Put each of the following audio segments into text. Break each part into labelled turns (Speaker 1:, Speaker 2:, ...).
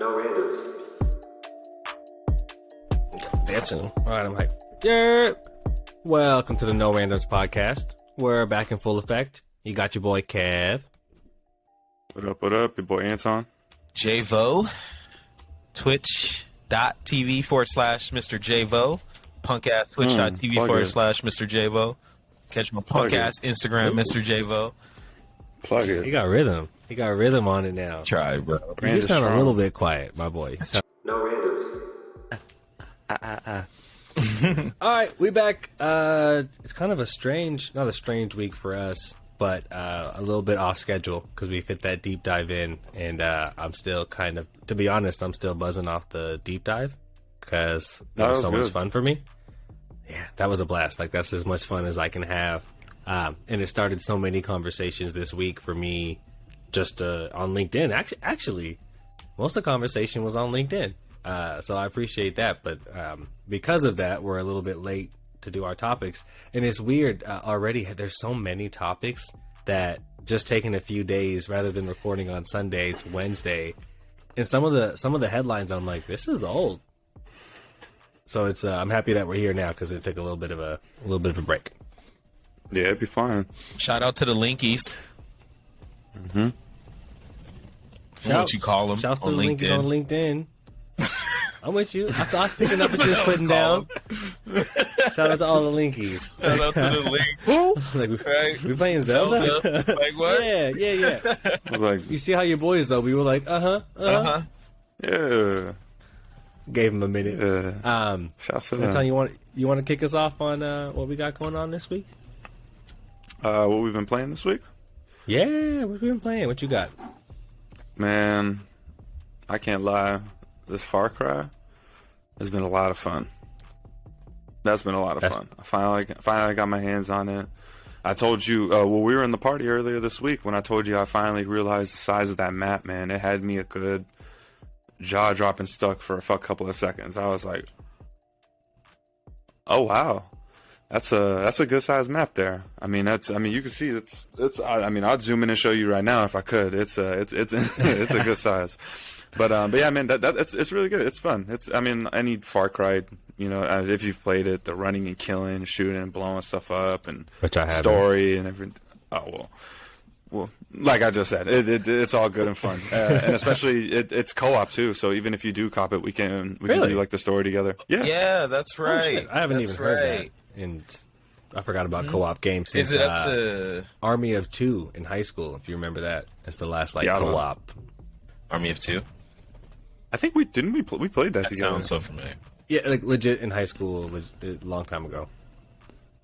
Speaker 1: No randoms.
Speaker 2: Dancing. All right, I'm hyped. Yeah. Welcome to the No Randoms podcast. We're back in full effect. You got your boy Kev.
Speaker 3: What up, what up? Your boy Anton.
Speaker 4: JVO. Twitch.tv/Mr. JVO. Punk ass Twitch.tv/Mr. JVO. Catch my punk ass Instagram, Mr. JVO.
Speaker 3: Plug it.
Speaker 2: He got rhythm. He got rhythm on it now.
Speaker 4: Try, bro.
Speaker 2: You just sound a little bit quiet, my boy.
Speaker 1: No randoms.
Speaker 2: All right, we back. It's kind of a strange, not a strange week for us, but a little bit off schedule because we fit that deep dive in, and I'm still kind of, to be honest, I'm still buzzing off the deep dive because that was so much fun for me. Yeah, that was a blast. Like, that's as much fun as I can have. And it started so many conversations this week for me just on LinkedIn. Actually, most of the conversation was on LinkedIn. So I appreciate that. But because of that, we're a little bit late to do our topics. And it's weird already. There's so many topics that just taking a few days rather than recording on Sundays, Wednesday. And some of the headlines, I'm like, this is old. So it's I'm happy that we're here now because it took a little bit of a break.
Speaker 3: Yeah, it'd be fine.
Speaker 4: Shout out to the Linkies.
Speaker 3: Mm-hmm.
Speaker 4: What you call them
Speaker 2: Shouts
Speaker 4: on
Speaker 2: to the
Speaker 4: LinkedIn.
Speaker 2: Linkies on LinkedIn. I'm with you. I was picking up what you was putting down. Shout out to all the Linkies.
Speaker 4: Shout out to the Links.
Speaker 2: Like,
Speaker 4: Right.
Speaker 2: we playing Zelda?
Speaker 4: Like what?
Speaker 2: Yeah.
Speaker 3: Like,
Speaker 2: You see how your boys, though? We were like,
Speaker 4: Uh-huh.
Speaker 3: yeah.
Speaker 2: Gave him a minute.
Speaker 3: Shouts to
Speaker 2: Anton,
Speaker 3: them.
Speaker 2: you want to kick us off on what we got going on this week?
Speaker 3: What we've been playing this week?
Speaker 2: Yeah, what we been playing? What you got?
Speaker 3: Man, I can't lie. This Far Cry has been a lot of fun. That's been a lot of fun. I finally got my hands on it. I told you, we were in the party earlier this week when I told you I finally realized the size of that map, man. It had me a good jaw-dropping stuck for a couple of seconds. I was like, oh, wow. That's a good sized map there. I mean, you can see it's. I'd zoom in and show you right now if I could. It's a good size. But yeah, man, it's really good. It's fun. Any Far Cry, if you've played it, the running and killing, shooting and blowing stuff up, and
Speaker 2: Which I haven't.
Speaker 3: Story and everything. Oh well, like I just said, it's all good and fun, and especially it's co-op too. So even if you do cop it, we can
Speaker 2: Really?
Speaker 3: do like the story together. Yeah,
Speaker 4: Yeah, that's
Speaker 2: Oh,
Speaker 4: right.
Speaker 2: shit. I haven't
Speaker 4: That's
Speaker 2: even heard
Speaker 4: right.
Speaker 2: that. And I forgot about co-op games since
Speaker 4: Is it up to
Speaker 2: Army of Two in high school, if you remember that. That's the last
Speaker 3: Yeah, I don't know.
Speaker 2: co-op.
Speaker 4: Army of Two?
Speaker 3: I think we played that
Speaker 4: That
Speaker 3: together.
Speaker 4: sounds so familiar.
Speaker 2: Yeah, like legit in high school, a long time ago.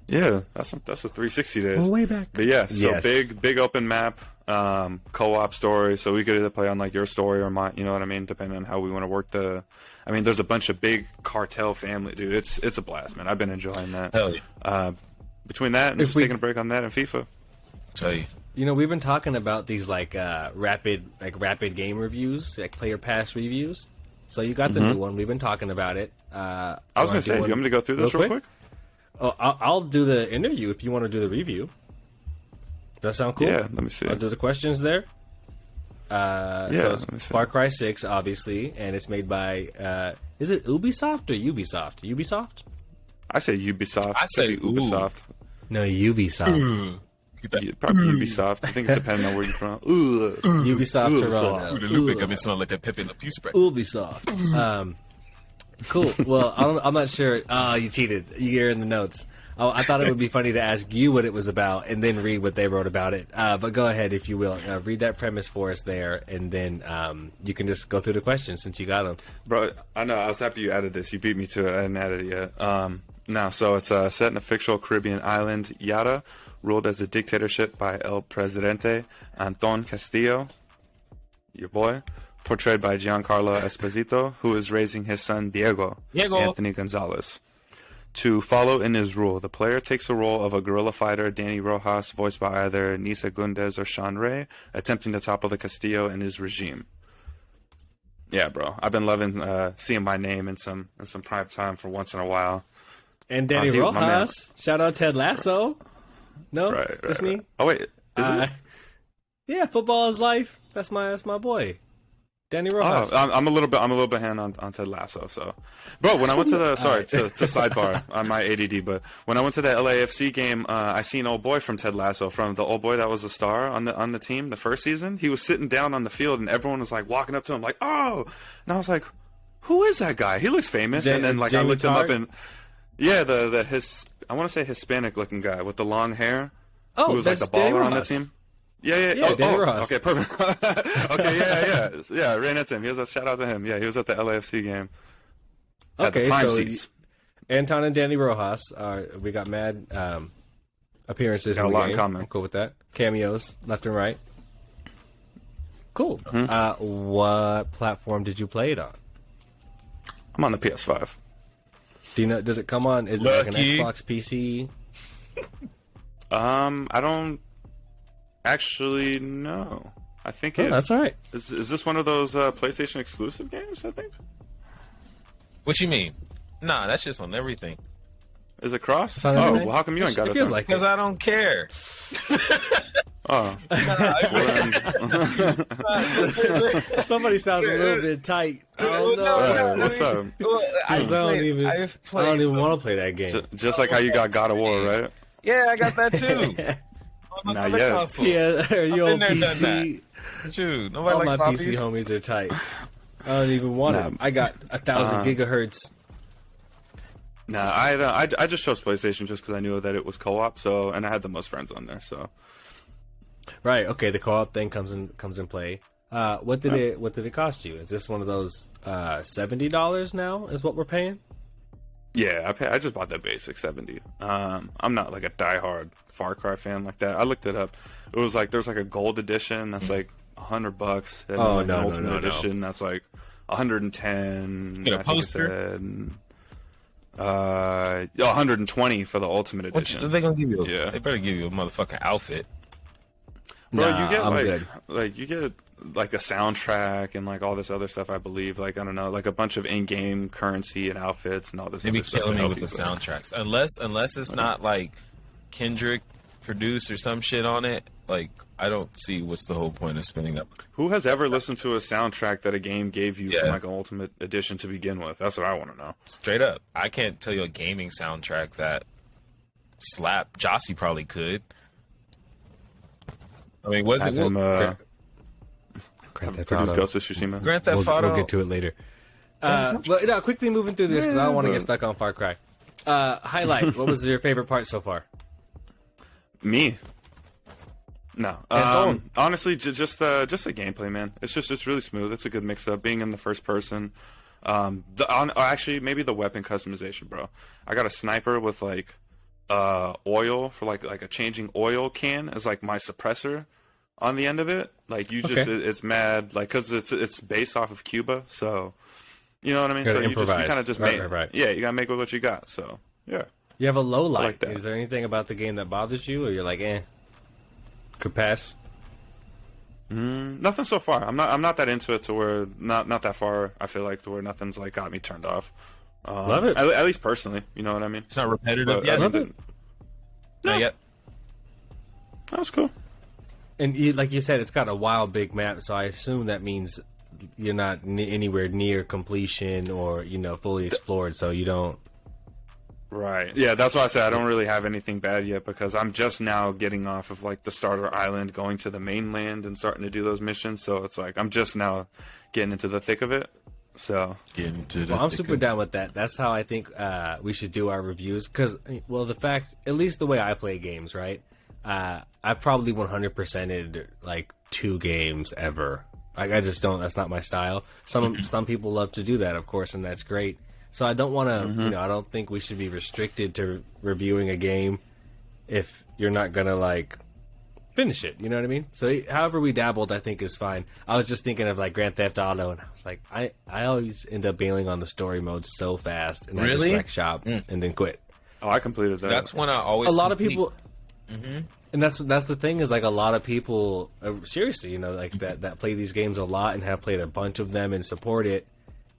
Speaker 3: Yeah, that's the 360 days.
Speaker 2: Way back.
Speaker 3: But yeah, so
Speaker 2: Yes.
Speaker 3: big open map, co-op story. So we could either play on like your story or mine. You know what I mean? Depending on how we want to work there's a bunch of big cartel family, dude. It's a blast, man. I've been enjoying that.
Speaker 4: Hell yeah.
Speaker 3: Between that and
Speaker 2: If
Speaker 3: just
Speaker 2: we-
Speaker 3: taking a break on that and FIFA.
Speaker 4: Tell you.
Speaker 2: We've been talking about these rapid game reviews, like player pass reviews. So you got the new one. We've been talking about it.
Speaker 3: I was gonna say, you want me to go through this real quick?
Speaker 2: Oh, I'll do the interview if you want to do the review. Does that sound cool?
Speaker 3: Yeah, let me see.
Speaker 2: I'll do the questions there. So it's
Speaker 3: let me see.
Speaker 2: Far Cry 6, obviously, and it's made by, is it Ubisoft or Ubisoft? Ubisoft?
Speaker 3: I say Ubisoft.
Speaker 4: I say
Speaker 3: Could be Ubisoft.
Speaker 2: No, Ubisoft.
Speaker 3: Yeah, probably Ubisoft. I think it's depending on where you're from.
Speaker 2: Ubisoft Toronto.
Speaker 4: Ooh, the Lupic got me smelling like that Pepe Le Pew spray.
Speaker 2: Ubisoft. Cool. Well, I'm not sure. Oh, you cheated. You're in the notes. Oh, I thought it would be funny to ask you what it was about and then read what they wrote about it. But go ahead, if you will. Read that premise for us there, and then you can just go through the questions since you got them.
Speaker 3: Bro, I know. I was happy you added this. You beat me to it. I hadn't added it yet. So it's set in a fictional Caribbean island, Yara, ruled as a dictatorship by El Presidente Anton Castillo, your boy, portrayed by Giancarlo Esposito, who is raising his son Diego Anthony Gonzalez. To follow in his rule, the player takes the role of a guerrilla fighter, Danny Rojas, voiced by either Nisa Gundez or Sean Ray, attempting to topple the Castillo and his regime. Yeah, bro. I've been loving seeing my name in some prime time for once in a while.
Speaker 2: And Danny
Speaker 3: dude, my man.
Speaker 2: Rojas. Shout out Ted Lasso. No,
Speaker 3: Right,
Speaker 2: just me.
Speaker 3: Oh wait, is it?
Speaker 2: Yeah, football is life. That's my boy. Danny Rojas.
Speaker 3: I'm a little bit hand on Ted Lasso. So, bro, when I went to the to sidebar on my ADD, but when I went to the LAFC game, I seen old boy from Ted Lasso, from the old boy that was a star on the team the first season. He was sitting down on the field, and everyone was like walking up to him, like, oh, and I was like, who is that guy? He looks famous. And then like I looked him up, and yeah, I want to say Hispanic looking guy with the long hair.
Speaker 2: Oh,
Speaker 3: who was like the baller on the team. Yeah. Okay, perfect. Okay, yeah. I ran into him. He was a shout out to him. Yeah, he was at the LAFC game. At the prime seats.
Speaker 2: Anton and Danny Rojas we got mad appearances in the game. In common. I'm cool with that. Cameos left and right. Cool. Mm-hmm. What platform did you play it on?
Speaker 3: I'm on the PS5.
Speaker 2: Do you know? Does it come on? Is it like an Xbox PC?
Speaker 3: I don't actually know. I think
Speaker 2: that's all right.
Speaker 3: Is this one of those PlayStation exclusive games? I think.
Speaker 4: What you mean? Nah, that's just on everything.
Speaker 3: Is it cross?
Speaker 2: Well,
Speaker 3: how come you ain't got it?
Speaker 2: Feels like
Speaker 4: because I don't care.
Speaker 3: Oh.
Speaker 2: Somebody sounds a little bit tight. Oh no!
Speaker 3: What's up?
Speaker 2: I don't even want to play that game.
Speaker 3: Just like how you got God of War, right?
Speaker 4: Yeah, I got that too.
Speaker 3: Not yet.
Speaker 4: Console.
Speaker 2: Yeah, are you on PC?
Speaker 4: Dude, nobody
Speaker 2: all
Speaker 4: likes
Speaker 2: my
Speaker 4: floppies.
Speaker 2: PC homies are tight. I don't even want them. I got 1,000 gigahertz.
Speaker 3: Nah, I just chose PlayStation just because I knew that it was co-op. So, and I had the most friends on there. So,
Speaker 2: right. Okay, the co-op thing comes in play. What did it cost you? Is this one of those $70 now? Is what we're paying?
Speaker 3: Yeah, I just bought that basic 70. I'm not like a diehard Far Cry fan like that. I looked it up. It was like there's like a gold edition that's like $100. And
Speaker 2: oh
Speaker 3: like
Speaker 2: no,
Speaker 3: an ultimate
Speaker 2: no.
Speaker 3: edition that's like 110.
Speaker 4: Get a poster.
Speaker 3: 120 for the ultimate edition.
Speaker 4: What are they gonna give you? Yeah, they better give you a motherfucking outfit.
Speaker 3: Bro, you get you get like a soundtrack and like all this other stuff. I believe, like I don't know, like a bunch of in-game currency and outfits and all this.
Speaker 4: They be killing me with the
Speaker 3: people.
Speaker 4: soundtracks, unless it's not like Kendrick produced or some shit on it. Like I don't see what's the whole point of spending that.
Speaker 3: Who has ever listened to a soundtrack that a game gave you from like an ultimate edition to begin with? That's what I want to know.
Speaker 4: Straight up, I can't tell you a gaming soundtrack that slap. Jossie probably could. I mean, was it
Speaker 3: Grand Theft Auto. Ghost of Tsushima.
Speaker 4: Grand Theft Auto?
Speaker 2: We'll get to it later. But no, quickly moving through this because I don't want to get stuck on Far Cry. Highlight. What was your favorite part so far?
Speaker 3: Me. No. Honestly, just the gameplay, man. It's really smooth. It's a good mix up. Being in the first person. Actually, maybe the weapon customization, bro. I got a sniper with like oil for like a changing oil can as like my suppressor on the end of it. Like you just it's mad like because it's based off of Cuba, so you know what I mean. So you kind of just make yeah, you gotta make with what you got. So yeah.
Speaker 2: You have a low light.
Speaker 3: Like that.
Speaker 2: Is there anything about the game that bothers you, or you're like, could pass?
Speaker 3: Nothing so far. I'm not that into it to where not that far. I feel like to where nothing's like got me turned off.
Speaker 2: Love it.
Speaker 3: At least personally, you know what I mean.
Speaker 4: It's not repetitive yet.
Speaker 2: Love it.
Speaker 4: Not yet.
Speaker 3: That was cool.
Speaker 2: And like you said, it's got a wild big map, so I assume that means you're not anywhere near completion or fully explored, so you don't.
Speaker 3: Right. Yeah, that's why I said I don't really have anything bad yet because I'm just now getting off of like the starter island, going to the mainland and starting to do those missions. So it's like I'm just now getting into the thick of it. So
Speaker 2: I'm super down with that. That's how I think we should do our reviews because, at least the way I play games, right? I've probably 100%ed like 2 games ever. Like I just don't. That's not my style. Some people love to do that, of course, and that's great. So I don't want to, I don't think we should be restricted to reviewing a game if you're not going to, like, finish it. You know what I mean? So however we dabbled, I think is fine. I was just thinking of, like, Grand Theft Auto, and I was like, I always end up bailing on the story mode so fast, and I just wreck shop and then quit.
Speaker 3: Oh, I completed that.
Speaker 4: That's when I always...
Speaker 2: A lot of people... And that's the thing is, like, a lot of people, seriously, like, that play these games a lot and have played a bunch of them and support it,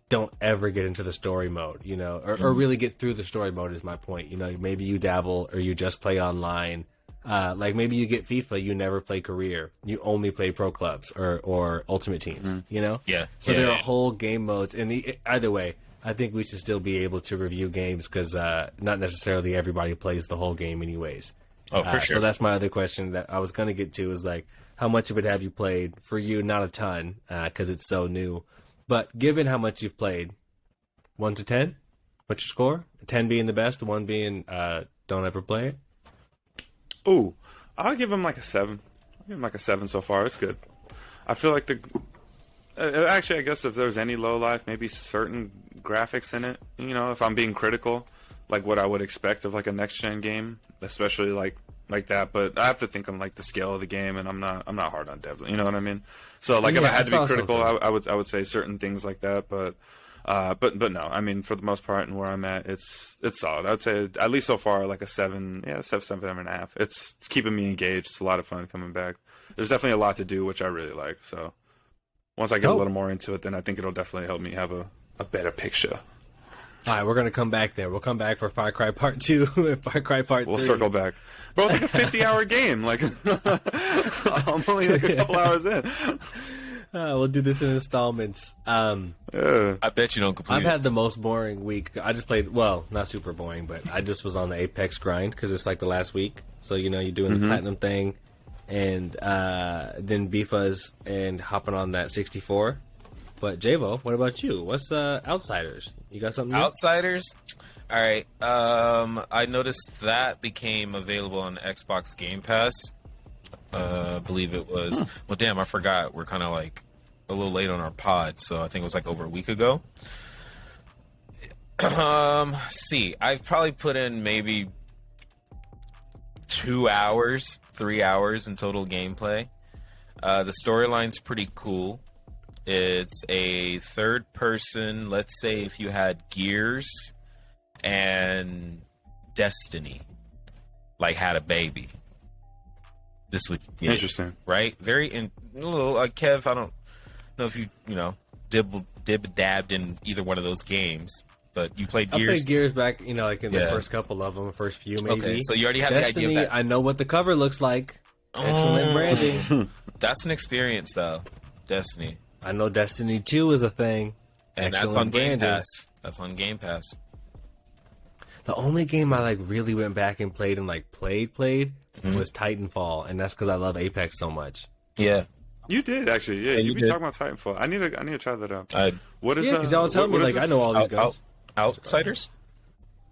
Speaker 2: don't ever get into the story mode, or really get through the story mode is my point. Maybe you dabble or you just play online Like maybe you get FIFA, you never play career, you only play pro clubs or ultimate teams. You know, So there are whole game modes, and either way, I think we should still be able to review games because not necessarily everybody plays the whole game, anyways.
Speaker 4: Oh, for sure.
Speaker 2: So that's my other question that I was going to get to is like, how much of it have you played? For you, not a ton because it's so new. But given how much you've played, 1 to 10, what's your score? 10 being the best, 1 being don't ever play it.
Speaker 3: Ooh, I'll give him like a 7. I'll give him like a 7 so far. It's good. I feel like actually, I guess if there's any low life, maybe certain graphics in it. You know, if I'm being critical, like what I would expect of like a next gen game, especially like that. But I have to think on like the scale of the game, and I'm not hard on dev. You know what I mean? So like if I had to be critical, I would say certain things like that. But no, I mean for the most part, and where I'm at, it's solid. I would say at least so far like a 7, 7.5. It's keeping me engaged. It's a lot of fun coming back. There's definitely a lot to do, which I really like. So once I get a little more into it, then I think it'll definitely help me have a better picture.
Speaker 2: All right, we're going to come back there. We'll come back for Far Cry Part 2 and Far Cry Part 3.
Speaker 3: We'll circle back. Bro, it's like a 50-hour game. Like, I'm only like a couple hours in.
Speaker 2: We'll do this in installments.
Speaker 4: I bet you don't complete
Speaker 2: I've had the most boring week. I just played, well, not super boring, but I just was on the Apex grind because it's like the last week. So, you know, you're doing the platinum thing and then BFuzz and hopping on that 64. But Javo, what about you? What's Outsiders? You got something new?
Speaker 4: Outsiders? All right. I noticed that became available on Xbox Game Pass. I believe it was. Well, damn, I forgot. We're kind of like a little late on our pod, so I think it was like over a week ago. See, I've probably put in maybe 2 hours, 3 hours in total gameplay. The storyline's pretty cool. It's a third person, let's say if you had Gears and Destiny, like had a baby. This would get
Speaker 3: interesting,
Speaker 4: right? Very Kev, I don't know if you dabbed in either one of those games, but you played Gears.
Speaker 2: I played Gears back, you know, like in the first couple of them, first few maybe.
Speaker 4: Okay, so you already have
Speaker 2: Destiny,
Speaker 4: the idea of that.
Speaker 2: I know what the cover looks like. Excellent branding.
Speaker 4: That's an experience, though. Destiny.
Speaker 2: I know Destiny 2 is a thing.
Speaker 4: And that's on Game Pass. That's on Game Pass.
Speaker 2: The only game I like really went back and played and like played was Titanfall, and that's because I love Apex so much.
Speaker 4: Yeah.
Speaker 3: You did actually, yeah. You be talking about Titanfall. I need to try that out. What is?
Speaker 2: Because y'all tell me like I know all these guys.
Speaker 4: Outsiders.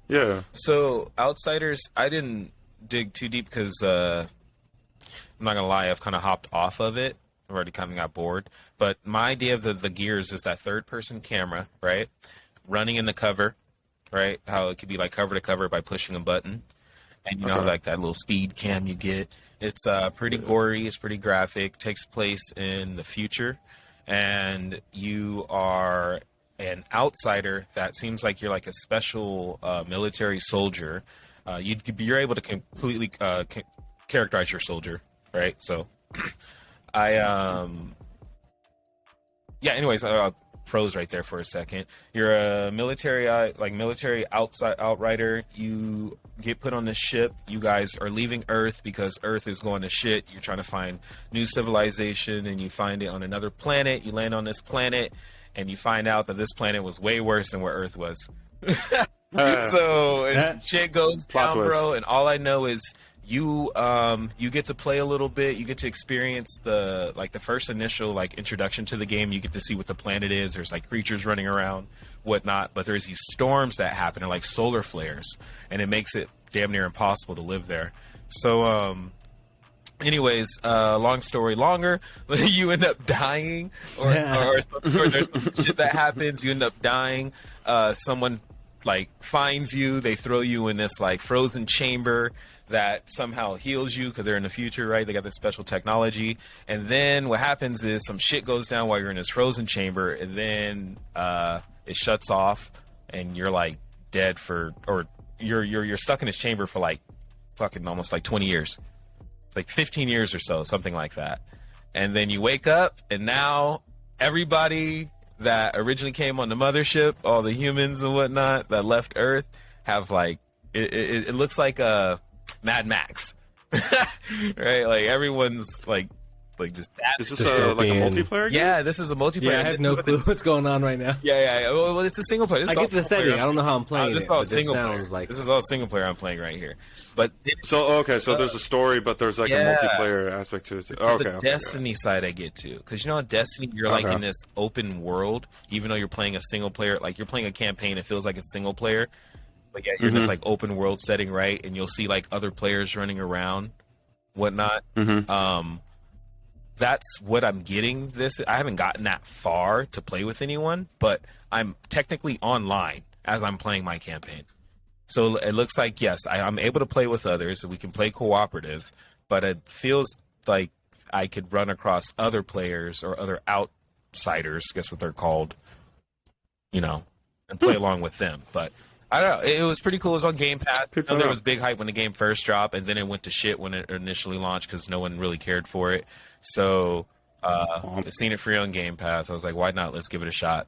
Speaker 3: Yeah.
Speaker 4: So Outsiders, I didn't dig too deep because I'm not gonna lie, I've kind of hopped off of it. I've already kind of got bored. But my idea of the Gears is that third-person camera, right? Running in the cover, right? How it could be like cover to cover by pushing a button. And you know, like that little speed cam you get. It's pretty gory. It's pretty graphic. Takes place in the future. And you are an outsider that seems like you're like a special military soldier. You're able to completely characterize your soldier, right? So... anyways, pros right there for a second. You're a military outrider. You get put on this ship. You guys are leaving Earth because Earth is going to shit. You're trying to find new civilization, and you find it on another planet. You land on this planet, and you find out that this planet was way worse than where Earth was. So shit goes down, bro. And all I know is you get to play a little bit. You get to experience the first initial introduction to the game. You get to see what the planet is. There's creatures running around, whatnot. But there's these storms that happen, and solar flares, and it makes it damn near impossible to live there. So anyways, long story longer, you end up dying, or there's some shit that happens. You end up dying. Someone finds you. They throw you in this frozen chamber that somehow heals you because they're in the future, right? They got this special technology. And then what happens is some shit goes down while you're in this frozen chamber, and then it shuts off, and you're dead or you're stuck in this chamber for fucking almost 20 years. 15 years or so, something like that. And then you wake up, and now everybody that originally came on the mothership, all the humans and whatnot that left Earth, have it looks like a Mad Max. Right? Like everyone's like just
Speaker 3: Is this like a multiplayer game?
Speaker 4: Yeah, this is a multiplayer.
Speaker 2: Yeah, I have no clue what's going on right now.
Speaker 4: Yeah. Well, it's a single player.
Speaker 2: I get the setting. I don't know how I'm playing
Speaker 4: this
Speaker 2: it.
Speaker 4: All
Speaker 2: But this
Speaker 4: single
Speaker 2: sounds
Speaker 4: player.
Speaker 2: like
Speaker 4: This is all single player I'm playing right here. But
Speaker 3: So there's a story, but there's like a multiplayer aspect to it too.
Speaker 4: It's the Destiny side I get to, because you know, in Destiny you're like in this open world, even though you're playing a single player. Like you're playing a campaign, it feels like it's single player. But yeah, you're in this like open world setting, right? And you'll see like other players running around, whatnot. That's what I'm getting. I haven't gotten that far to play with anyone, but I'm technically online as I'm playing my campaign. So it looks like, yes, I'm able to play with others, and we can play cooperative, but it feels like I could run across other players or other outsiders, guess what they're called, you know, and play along with them. But I don't know. It was pretty cool. It was on Game Pass. There was big hype when the game first dropped, and then it went to shit when it initially launched because no one really cared for it. So I've seen it free on Game Pass. I was like, why not? Let's give it a shot.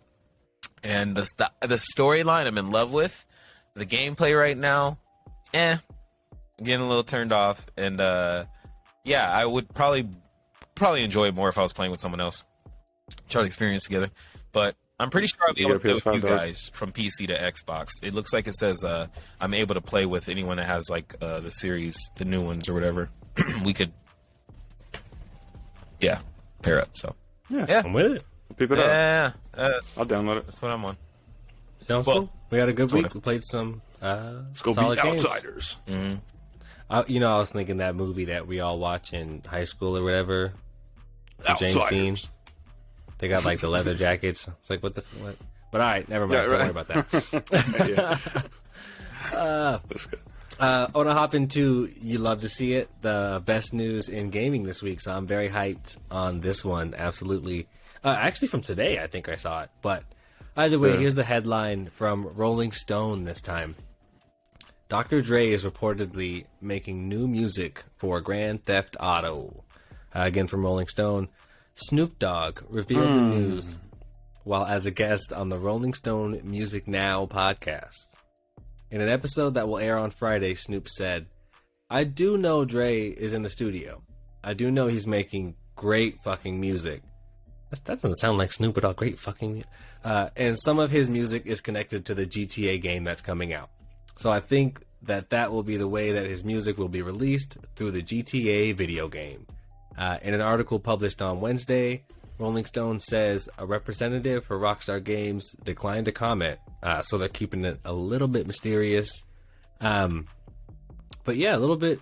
Speaker 4: And the storyline I'm in love with. The gameplay right now, I'm getting a little turned off. And yeah, I would probably enjoy it more if I was playing with someone else. Try to experience together. But I'm pretty sure I'll be able to play with you guys from PC to Xbox. It looks like it says I'm able to play with anyone that has like the series, the new ones or whatever. We could, pair up. So yeah,
Speaker 2: I'm with it.
Speaker 3: Pick it up. I'll download it.
Speaker 4: That's what I'm on.
Speaker 2: Sounds cool. We had a good week. We played some
Speaker 3: Let's go
Speaker 2: solid
Speaker 3: beat
Speaker 2: games.
Speaker 3: outsiders.
Speaker 2: You know, I was thinking that movie that we all watch in high school or whatever. James Dean. They got like the leather jackets. It's like, what? But all right, never mind. Don't worry about that.
Speaker 3: That's good.
Speaker 2: I want to hop into, you love to see it, the best news in gaming this week. So I'm very hyped on this one. Absolutely. Actually, from today, I think I saw it. But either way, here's the headline from Rolling Stone this time. Dr. Dre is reportedly making new music for Grand Theft Auto. Again, from Rolling Stone. Snoop Dogg revealed the news while as a guest on the Rolling Stone Music Now podcast. In an episode that will air on Friday, Snoop said, "I do know Dre is in the studio. I do know he's making great fucking music." That doesn't sound like Snoop at all. Great fucking music. And some of his music is connected to the GTA game that's coming out. So I think that will be the way that his music will be released, through the GTA video game. In an article published on Wednesday, Rolling Stone says a representative for Rockstar Games declined to comment, so they're keeping it a little bit mysterious. But yeah, a little bit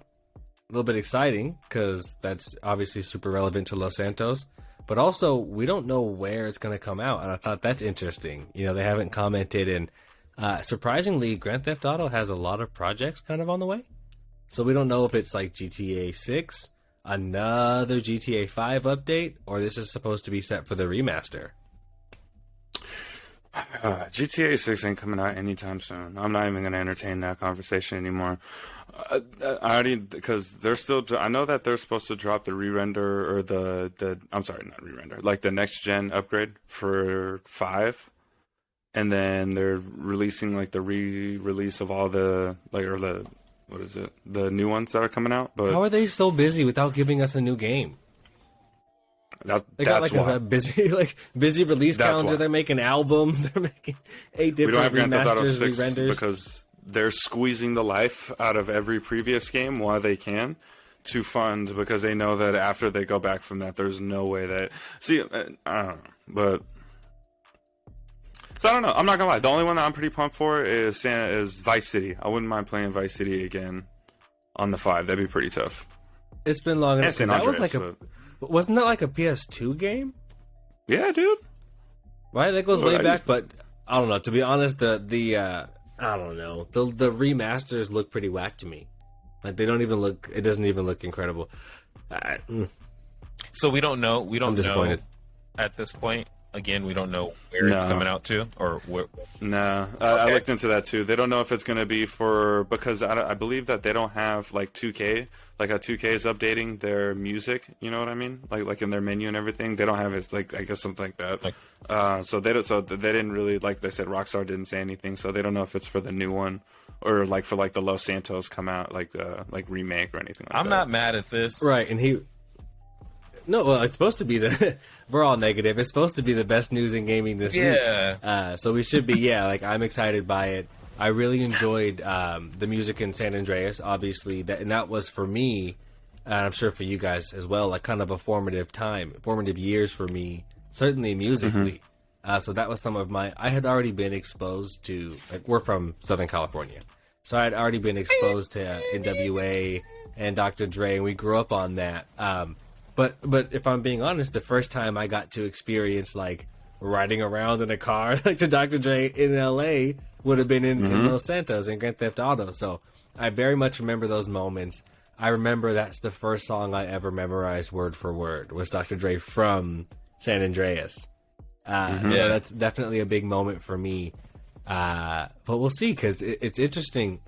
Speaker 2: exciting, because that's obviously super relevant to Los Santos. But also, we don't know where it's going to come out, and I thought that's interesting. You know, they haven't commented, and surprisingly, Grand Theft Auto has a lot of projects kind of on the way. So we don't know if it's like GTA 6, another GTA 5 update, or this is supposed to be set for the remaster.
Speaker 3: GTA 6 ain't coming out anytime soon. I'm not even going to entertain that conversation anymore. I already, because they're still, I know that they're supposed to drop the re-render or I'm sorry, not re-render, like the next gen upgrade for 5. And then they're releasing like the re-release of all the, like, or the, what is it? The new ones that are coming out. But
Speaker 2: how are they so busy without giving us a new game? They got like a busy release calendar. Why. They're making albums. They're making 8 different remasters, re-renders.
Speaker 3: Because they're squeezing the life out of every previous game while they can to fund, because they know that after they go back from that, there's no way that. See, I don't know, but. So I don't know. I'm not gonna lie. The only one that I'm pretty pumped for is Vice City. I wouldn't mind playing Vice City again on the 5. That'd be pretty tough.
Speaker 2: It's been long enough. Wasn't that like a PS2 game?
Speaker 3: Yeah, dude.
Speaker 2: Right, that goes way back. But I don't know. To be honest, I don't know. The remasters look pretty whack to me. Like they don't even look. It doesn't even look incredible.
Speaker 4: So we don't know. We don't know at this point. Again, we don't know where it's coming out to, or where.
Speaker 3: No, I looked into that too. They don't know if it's going to be because I believe that they don't have like 2K, like how 2K is updating their music. You know what I mean? Like in their menu and everything, they don't have it. Like I guess something like that. So they didn't really, like they said, Rockstar didn't say anything, so they don't know if it's for the new one or like for like the Los Santos come out like the like remake or anything like that.
Speaker 4: I'm not mad at this.
Speaker 2: Right, and it's supposed to be we're all negative. It's supposed to be the best news in gaming this week. So we should be, like, I'm excited by it. I really enjoyed the music in San Andreas, obviously, and that was for me, and I'm sure for you guys as well, like kind of a formative years for me, certainly musically. So that was some of I had already been exposed to, like, we're from Southern California, so I had already been exposed to NWA and Dr. Dre, and we grew up on that. But if I'm being honest, the first time I got to experience, like, riding around in a car like to Dr. Dre in LA would have been in Los Santos in Grand Theft Auto. So I very much remember those moments. I remember that's the first song I ever memorized word for word was Dr. Dre from San Andreas. So that's definitely a big moment for me. But we'll see, because it's interesting.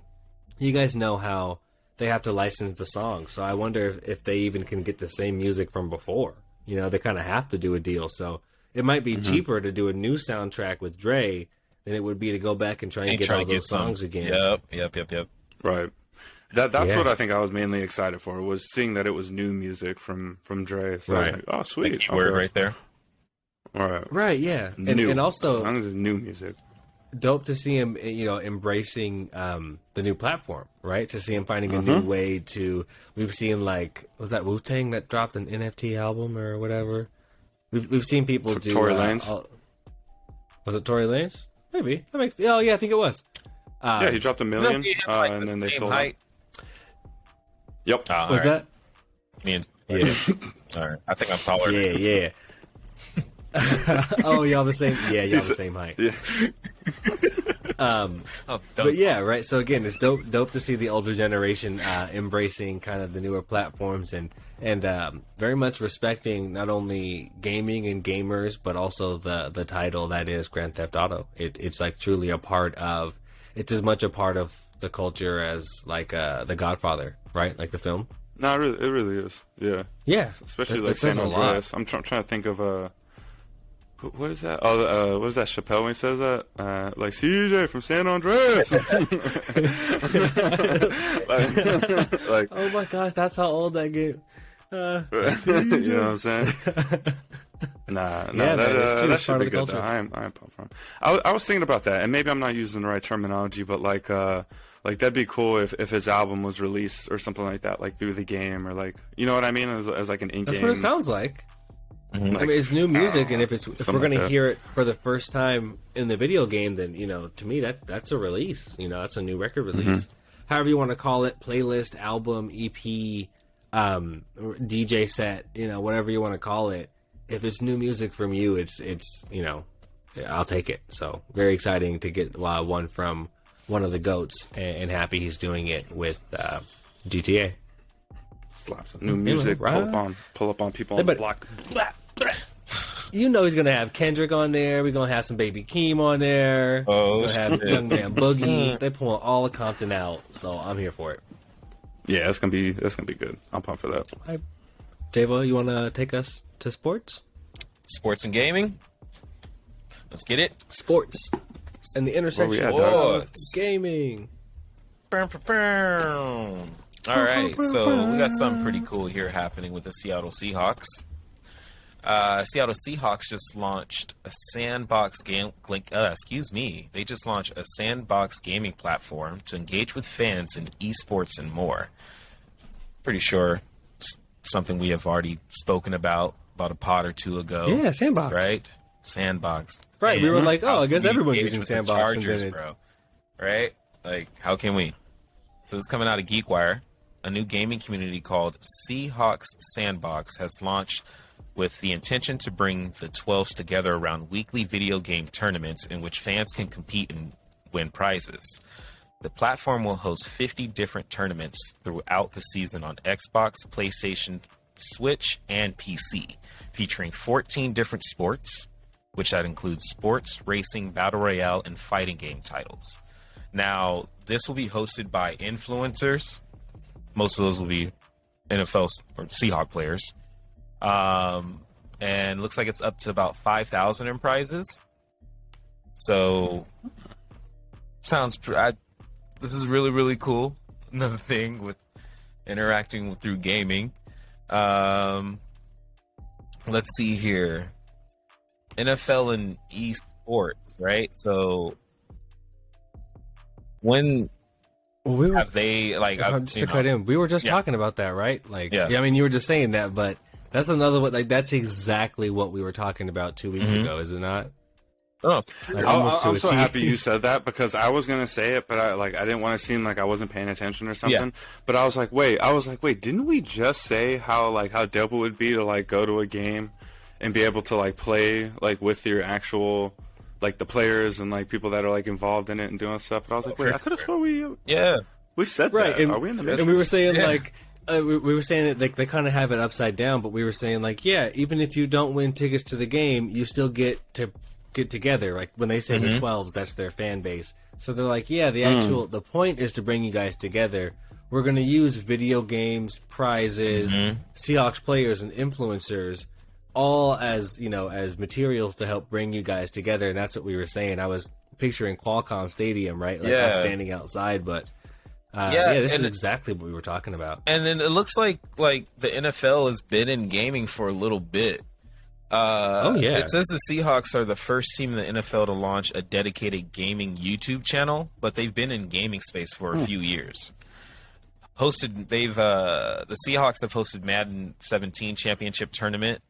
Speaker 2: You guys know how they have to license the song, so I wonder if they even can get the same music from before. You know, they kind of have to do a deal, so it might be cheaper to do a new soundtrack with Dre than it would be to go back and try and get all those songs again.
Speaker 4: Yep.
Speaker 3: Right. That's what I think I was mainly excited for, was seeing that it was new music from Dre. So I was like, oh, sweet.
Speaker 4: Word right there.
Speaker 3: All right.
Speaker 2: Right, yeah. And also,
Speaker 3: as long as it's new music.
Speaker 2: Dope to see him, embracing the new platform, right? To see him finding a new way to. We've seen, like, was that Wu-Tang that dropped an NFT album or whatever? We've seen people do.
Speaker 3: Tory Lanez.
Speaker 2: Was it Tory Lanez? Maybe. Oh yeah, I think it was.
Speaker 3: Yeah, he dropped $1 million, and then they sold it. Yep.
Speaker 2: Was that?
Speaker 4: Me and
Speaker 2: yeah.
Speaker 4: All right. I think I'm taller.
Speaker 2: Yeah. Oh, y'all the same? Yeah, y'all the same height.
Speaker 3: Yeah.
Speaker 2: But yeah, right. So again, it's dope to see the older generation embracing kind of the newer platforms and very much respecting not only gaming and gamers, but also the title that is Grand Theft Auto. It's like truly a part of. It's as much a part of the culture as like The Godfather, right? Like the film.
Speaker 3: No, it really is. Yeah.
Speaker 2: Yeah.
Speaker 3: Especially like San Andreas. I'm trying to think of what is that? Oh, what is that? Chappelle when he says that? Like CJ from San Andreas. like,
Speaker 2: oh my gosh, that's how old that game.
Speaker 3: You know what I'm saying? That should be good. I'm pumped for him. I was thinking about that, and maybe I'm not using the right terminology, but like that'd be cool if his album was released or something like that, like through the game, or like, you know what I mean, as like an in-game.
Speaker 2: That's what it sounds like. Like, I mean, it's new music, and if we're gonna hear it for the first time in the video game, then to me that's a release. That's a new record release. However you want to call it, playlist, album, EP, DJ set, whatever you want to call it. If it's new music from you, it's I'll take it. So very exciting to get one from one of the GOATs, and happy he's doing it with GTA.
Speaker 3: Slaps new music, pull up on people on the block.
Speaker 2: He's gonna have Kendrick on there. We're gonna have some Baby Keem on there.
Speaker 4: Oh,
Speaker 2: we're gonna have Young Man Boogie. They pulling all of Compton out, so I'm here for it.
Speaker 3: Yeah, that's gonna be good. I'm pumped for that.
Speaker 2: Right. Javo, you wanna take us to sports?
Speaker 4: Sports and gaming. Let's get it.
Speaker 2: Sports and the intersection of gaming.
Speaker 4: All right, so we got something pretty cool here happening with the Seattle Seahawks. Seattle Seahawks just launched a Sandbox game. They just launched a Sandbox gaming platform to engage with fans in esports and more. Pretty sure something we have already spoken about a pod or two ago.
Speaker 2: Yeah, Sandbox.
Speaker 4: Right? Sandbox.
Speaker 2: Right, and we were like, I guess everyone's using Sandbox.
Speaker 4: Chargers, bro. Right? Like, how can we? So this is coming out of GeekWire. A new gaming community called Seahawks Sandbox has launched with the intention to bring the 12s together around weekly video game tournaments in which fans can compete and win prizes. The platform will host 50 different tournaments throughout the season on Xbox, PlayStation, Switch, and PC, featuring 14 different sports, which that includes sports, racing, battle royale, and fighting game titles. Now, this will be hosted by influencers. Most of those will be NFL or Seahawk players. And looks like it's up to about 5,000 in prizes. So, This is really, really cool. Another thing with interacting through gaming. Let's see here. NFL and esports, right? So when have they like?
Speaker 2: Just to cut in, we were just talking about that, right? Like, I mean, you were just saying that, but that's another one. Like, that's exactly what we were talking about 2 weeks ago, is it not?
Speaker 4: Oh,
Speaker 2: like,
Speaker 3: I'm so happy you said that, because I was gonna say it, but I didn't want to seem like I wasn't paying attention or something. Yeah. But I was like, wait, didn't we just say how dope it would be to like go to a game and be able to like play like with your actual like the players and like people that are like involved in it and doing stuff? And I was like, wait, I could have sworn we said
Speaker 2: right.
Speaker 3: that.
Speaker 2: And,
Speaker 3: are we in the business?
Speaker 2: And we were saying like. We were saying that they kind of have it upside down, but we were saying like, yeah, even if you don't win tickets to the game, you still get to get together. Like when they say the 12s, that's their fan base. So they're like, yeah, the point is to bring you guys together. We're going to use video games, prizes, Seahawks players, and influencers, all as as materials to help bring you guys together. And that's what we were saying. I was picturing Qualcomm Stadium, right? Like us standing outside, but. This is exactly what we were talking about.
Speaker 4: And then it looks like the NFL has been in gaming for a little bit. It says the Seahawks are the first team in the NFL to launch a dedicated gaming YouTube channel, but they've been in gaming space for a few years. The Seahawks have hosted Madden 17 championship tournament.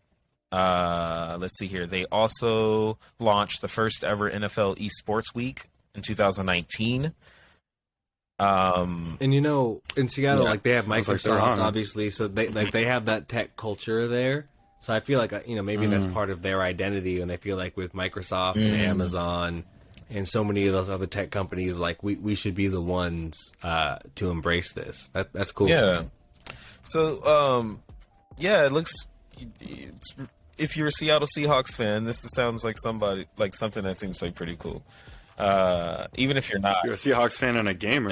Speaker 4: Let's see here. They also launched the first ever NFL Esports Week in 2019.
Speaker 2: And in Seattle, like they have Microsoft, obviously, so they have that tech culture there. So I feel like maybe that's part of their identity, and they feel like with Microsoft and Amazon and so many of those other tech companies, like we should be the ones to embrace this. That's cool.
Speaker 4: Yeah. So it looks. If you're a Seattle Seahawks fan, this sounds like something that seems like pretty cool. Even if you're not,
Speaker 3: you're a Seahawks fan and a gamer,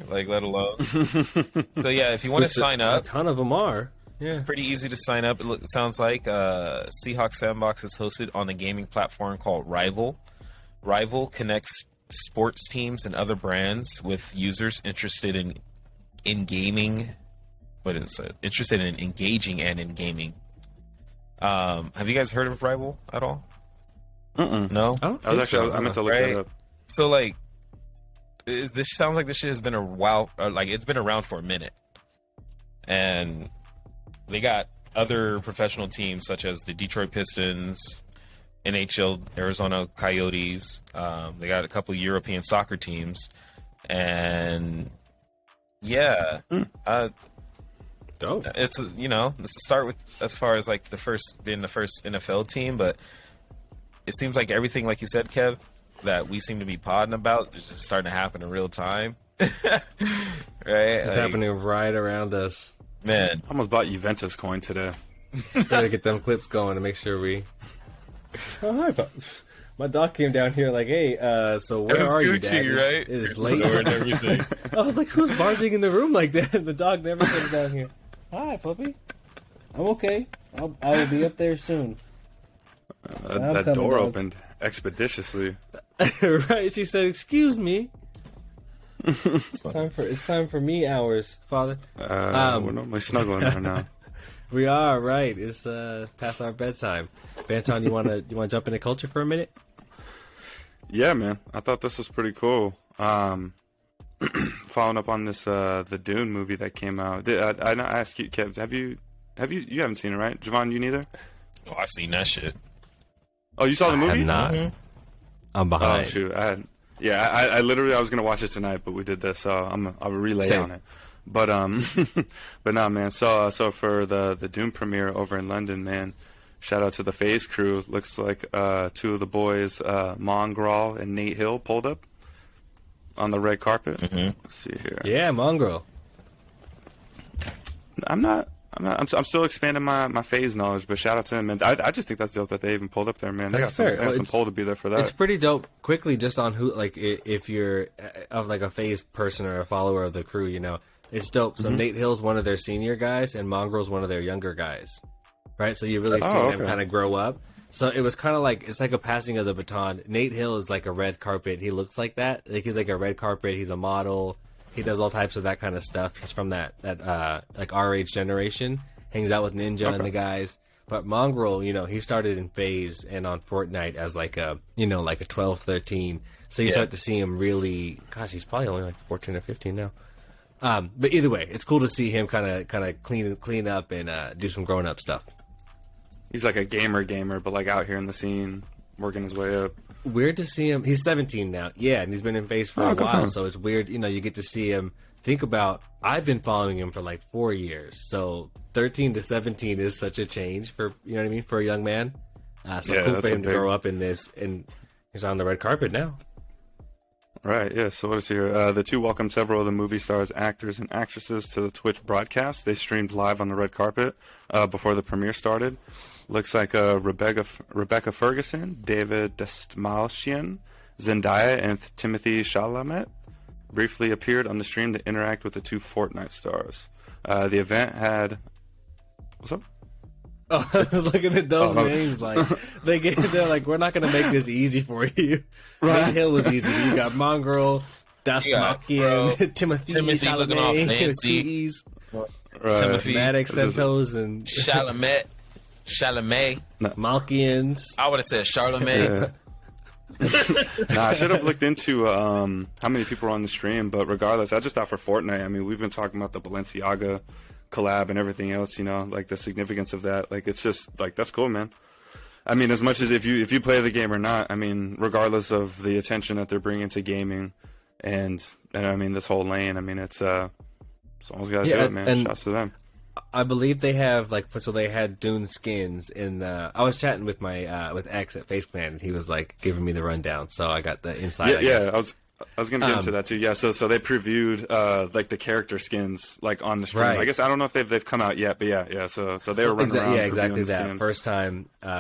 Speaker 4: like let alone. So yeah, if you want to sign up,
Speaker 2: a ton of them are. Yeah.
Speaker 4: It's pretty easy to sign up. It sounds like Seahawks Sandbox is hosted on a gaming platform called Rival. Rival connects sports teams and other brands with users interested in gaming. What is it? Interested in engaging and in gaming. Have you guys heard of Rival at all? No?
Speaker 3: I meant to look that up.
Speaker 4: So, like, this sounds like this shit has been a while, like, it's been around for a minute. And they got other professional teams, such as the Detroit Pistons, NHL, Arizona Coyotes. They got a couple European soccer teams. And, yeah.
Speaker 2: Dope.
Speaker 4: It's, let's start with, as far as, like, being the first NFL team, but it seems like everything, like you said, Kev, that we seem to be podding about is just starting to happen in real time. Right?
Speaker 2: It's happening right around us.
Speaker 4: Man.
Speaker 3: I almost bought Juventus coin today.
Speaker 2: Gotta get them clips going to make sure we... Oh, hi, my dog came down here like, hey, so where are you, Dad?
Speaker 4: Right?
Speaker 2: It is late. And everything. I was like, who's barging in the room like that? The dog never comes down here. Hi, puppy. I'm okay. I will be up there soon.
Speaker 3: That door opened expeditiously.
Speaker 2: Right? She said, "Excuse me." It's time for me hours, Father.
Speaker 3: We're normally snuggling right now.
Speaker 2: We are right. It's past our bedtime. Banton, you wanna jump into culture for a minute?
Speaker 3: Yeah, man. I thought this was pretty cool. Following up on this, the Dune movie that came out. I asked you, Kev, have you haven't seen it, right? Javon, you neither?
Speaker 4: Oh, I've seen that shit.
Speaker 3: Oh, you saw the movie?
Speaker 2: I have not.
Speaker 4: Mm-hmm.
Speaker 2: I'm behind.
Speaker 3: Oh shoot! I literally I was gonna watch it tonight, but we did this, so I'll relay on it. But but no, man. So for the Dune premiere over in London, man. Shout out to the FaZe crew. Looks like two of the boys, Mongraal and Nate Hill, pulled up on the red carpet.
Speaker 4: Mm-hmm.
Speaker 3: Let's see here.
Speaker 2: Yeah, Mongraal.
Speaker 3: I'm still expanding my FaZe knowledge, but shout out to him, and I just think that's dope that they even pulled up there, man. They got some pull to be there for that.
Speaker 2: It's pretty dope. Quickly, just on who, like, if you're of like a FaZe person or a follower of the crew, it's dope. So Nate Hill's one of their senior guys, and Mongraal's one of their younger guys, right? So you really see them kind of grow up. So it was kind of like, it's like a passing of the baton. Nate Hill is like a red carpet. He looks like that. Like he's like a red carpet. He's a model. He does all types of that kind of stuff. He's from that like our age generation. Hangs out with Ninja and the guys. But Mongraal, you know, he started in FaZe and on Fortnite as like a, you know, like a 12, 13. So you start to see him really, gosh, he's probably only like 14 or 15 now. But either way, it's cool to see him kind of clean up and do some grown up stuff.
Speaker 3: He's like a gamer, but like out here in the scene, working his way up.
Speaker 2: Weird to see him. He's 17 now. Yeah, and he's been in FaZe for a while, so it's weird. You know, you get to see him. Think about, I've been following him for like 4 years, so 13 to 17 is such a change for, you know what I mean, for a young man. So cool for him to grow up in this, and he's on the red carpet now.
Speaker 3: Right, yeah, so what is here? The two welcomed several of the movie stars, actors, and actresses to the Twitch broadcast. They streamed live on the red carpet before the premiere started. Looks like Rebecca Ferguson, David Dastmalchian, Zendaya, and Timothée Chalamet briefly appeared on the stream to interact with the two Fortnite stars. The event had... What's up?
Speaker 2: Oh, I was looking at those names like they're like, we're not gonna make this easy for you. Right. Nate Hill was easy. You got Mongraal, Dastmalchian, Timothée
Speaker 4: looking all fancy.
Speaker 2: Timothy Maddox Santos and
Speaker 4: Chalamet.
Speaker 2: Malkians.
Speaker 4: I would have said Charlemagne.
Speaker 3: I should have looked into how many people were on the stream, but regardless, I just thought for Fortnite, I mean, we've been talking about the Balenciaga collab and everything else, you know, like the significance of that. Like, it's just like, that's cool, man. I mean, as much as if you play the game or not, I mean, regardless of the attention that they're bringing to gaming and I mean, this whole lane, I mean, someone's got to do it, man.
Speaker 2: And
Speaker 3: shouts to them.
Speaker 2: I believe they have so they had Dune skins in the. I was chatting with my with X at FaZe Clan, and he was like giving me the rundown, so I got the inside.
Speaker 3: Yeah, I was gonna get into that too. Yeah, so they previewed like the character skins like on the stream. Right. I guess I don't know if they've come out yet, but yeah. So they were running around.
Speaker 2: Yeah, exactly that.
Speaker 3: Skins.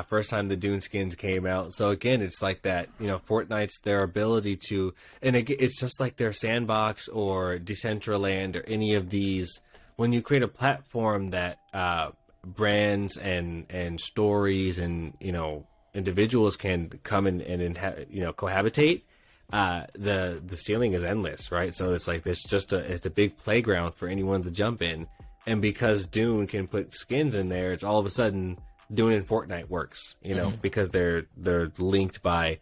Speaker 2: First time the Dune skins came out. So again, it's like that. You know, Fortnite's their ability to, and again, it's just like their Sandbox or Decentraland or any of these. When you create a platform that brands and stories and, you know, individuals can come and you know, cohabitate, the ceiling is endless, right? So it's like it's a big playground for anyone to jump in. And because Dune can put skins in there, it's all of a sudden Dune and Fortnite works, you know, because they're linked by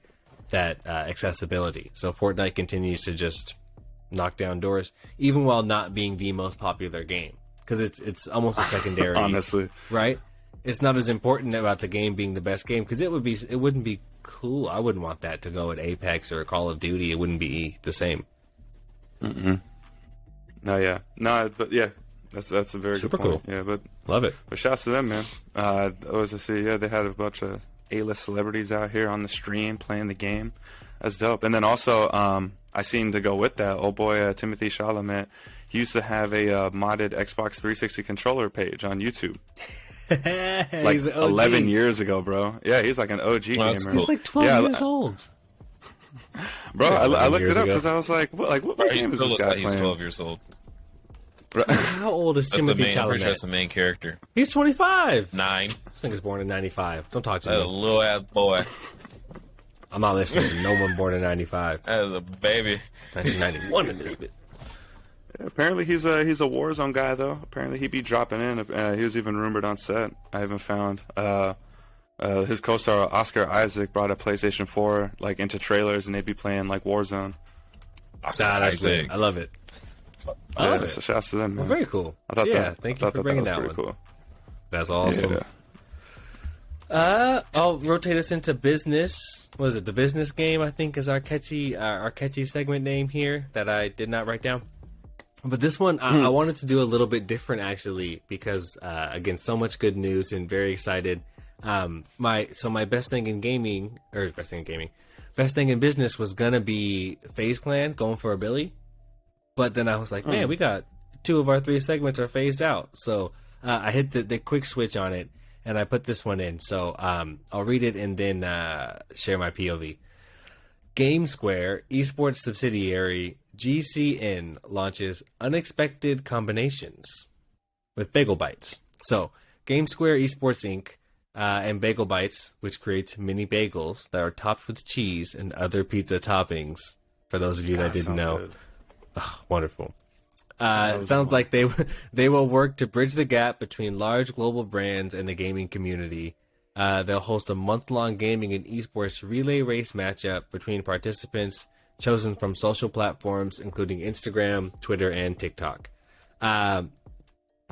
Speaker 2: that accessibility. So Fortnite continues to just knock down doors, even while not being the most popular game, because it's almost a secondary.
Speaker 3: Honestly,
Speaker 2: right? It's not as important about the game being the best game, because it wouldn't be cool. I wouldn't want that to go at Apex or Call of Duty. It wouldn't be the same.
Speaker 3: But yeah, that's a very
Speaker 2: super
Speaker 3: good point.
Speaker 2: Cool.
Speaker 3: Yeah, but
Speaker 2: love it.
Speaker 3: But shouts to them, man. I was to see, they had a bunch of A-list celebrities out here on the stream playing the game. That's dope. And then also, I seen to go with that, old boy Timothée Chalamet, he used to have a modded Xbox 360 controller page on YouTube. Like 11 years ago, bro. Yeah, he's like an OG gamer.
Speaker 2: Cool. He's like 12 years old.
Speaker 3: Bro, I looked it up because I was like, what game is this guy playing?
Speaker 4: He's 12 years old.
Speaker 2: How old is Timothée Chalamet?
Speaker 4: That's the main character.
Speaker 2: He's 25.
Speaker 4: 9.
Speaker 2: This thing is born in 95. Don't talk to me.
Speaker 4: That little ass boy.
Speaker 2: I'm not listening to no one born in 95.
Speaker 4: That is a baby.
Speaker 2: 1991 in this bit.
Speaker 3: Yeah, apparently he's a Warzone guy though. Apparently he be dropping in. He was even rumored on set. I haven't found. His co-star Oscar Isaac brought a PlayStation 4 like into trailers, and they'd be playing like Warzone.
Speaker 4: Oscar Isaac.
Speaker 2: I love it.
Speaker 3: I love it. So shouts to them, man.
Speaker 2: Well, very cool. Thank you for bringing that one. Cool. That's awesome. Yeah. I'll rotate us into business. What is it? The business game, I think, is our catchy segment name here that I did not write down. But this one, I wanted to do a little bit different, actually, because, again, so much good news and very excited. My best thing in business was going to be FaZe Clan going for a Billy. But then I was like, man, we got 2 of our 3 segments are phased out. So I hit the quick switch on it, and I put this one in. So I'll read it and then share my POV. GameSquare Esports subsidiary GCN launches unexpected combinations with Bagel Bites. So GameSquare Esports Inc. and Bagel Bites, which creates mini bagels that are topped with cheese and other pizza toppings. For those of you that didn't know, wonderful. Sounds like they will work to bridge the gap between large global brands and the gaming community. They'll host a month-long gaming and esports relay race matchup between participants chosen from social platforms, including Instagram, Twitter, and TikTok.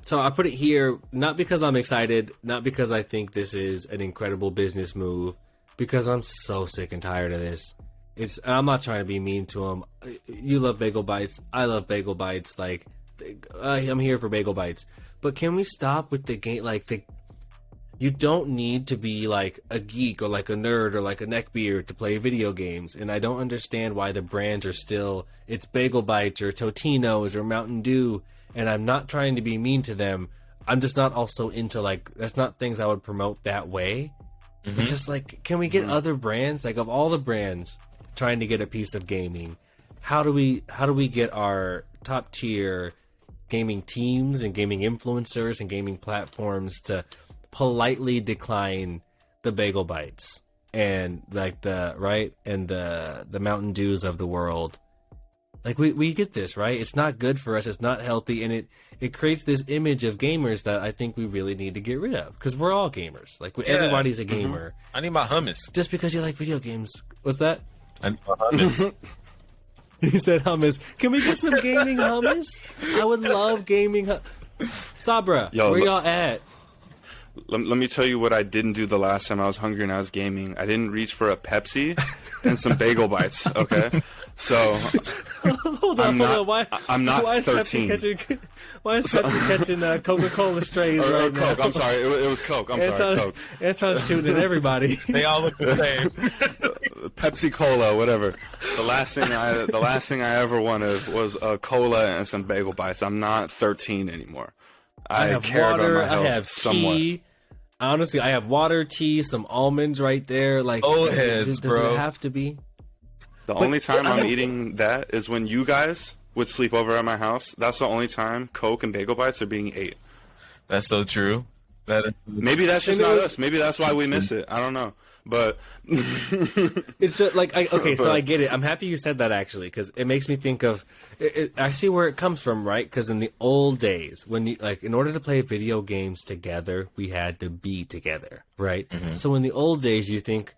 Speaker 2: So I put it here, not because I'm excited, not because I think this is an incredible business move, because I'm so sick and tired of this. I'm not trying to be mean to them. You love Bagel Bites. I love Bagel Bites. Like, I'm here for Bagel Bites. But can we stop with the game? Like, you don't need to be like a geek or like a nerd or like a neckbeard to play video games. And I don't understand why the brands are still, it's Bagel Bites or Totino's or Mountain Dew. And I'm not trying to be mean to them. I'm just not also into, like, that's not things I would promote that way. But just like, can we get other brands? Like, of all the brands trying to get a piece of gaming, how do we get our top tier gaming teams and gaming influencers and gaming platforms to politely decline the Bagel Bites and like the Mountain Dews of the world? Like, we get this, right? It's not good for us. It's not healthy. And it creates this image of gamers that I think we really need to get rid of. Because we're all gamers. Like, everybody's a gamer.
Speaker 4: I need my hummus.
Speaker 2: Just because you like video games. What's that?
Speaker 4: I need my hummus.
Speaker 2: He said hummus. Can we get some gaming hummus? I would love gaming Sabra, where y'all at?
Speaker 3: Let me tell you what I didn't do the last time I was hungry and I was gaming. I didn't reach for a Pepsi and some Bagel Bites, okay? So,
Speaker 2: hold on.
Speaker 3: I'm not 13.
Speaker 2: Why is Pepsi catching Coca-Cola strays right now?
Speaker 3: Coke, I'm sorry. It was Coke. Sorry, Coke.
Speaker 2: Anton's shooting at everybody.
Speaker 4: They all look the same.
Speaker 3: Pepsi Cola, whatever. The last thing I ever wanted was a cola and some Bagel Bites. I'm not 13 anymore. I
Speaker 2: have
Speaker 3: care
Speaker 2: water,
Speaker 3: about my health
Speaker 2: I have
Speaker 3: somewhat.
Speaker 2: tea. Honestly, I have water, tea, some almonds right there. Like,
Speaker 4: old heads,
Speaker 2: does
Speaker 4: bro.
Speaker 2: it have to be?
Speaker 3: The only time I'm eating that is when you guys would sleep over at my house. That's the only time Coke and Bagel Bites are being ate.
Speaker 4: That's so true.
Speaker 3: Maybe that's just not us. Maybe that's why we miss it. I don't know. But
Speaker 2: it's just like, okay, so I get it. I'm happy you said that, actually, because it makes me think of I see where it comes from, right? Because in the old days, when in order to play video games together, we had to be together, right? So in the old days, you think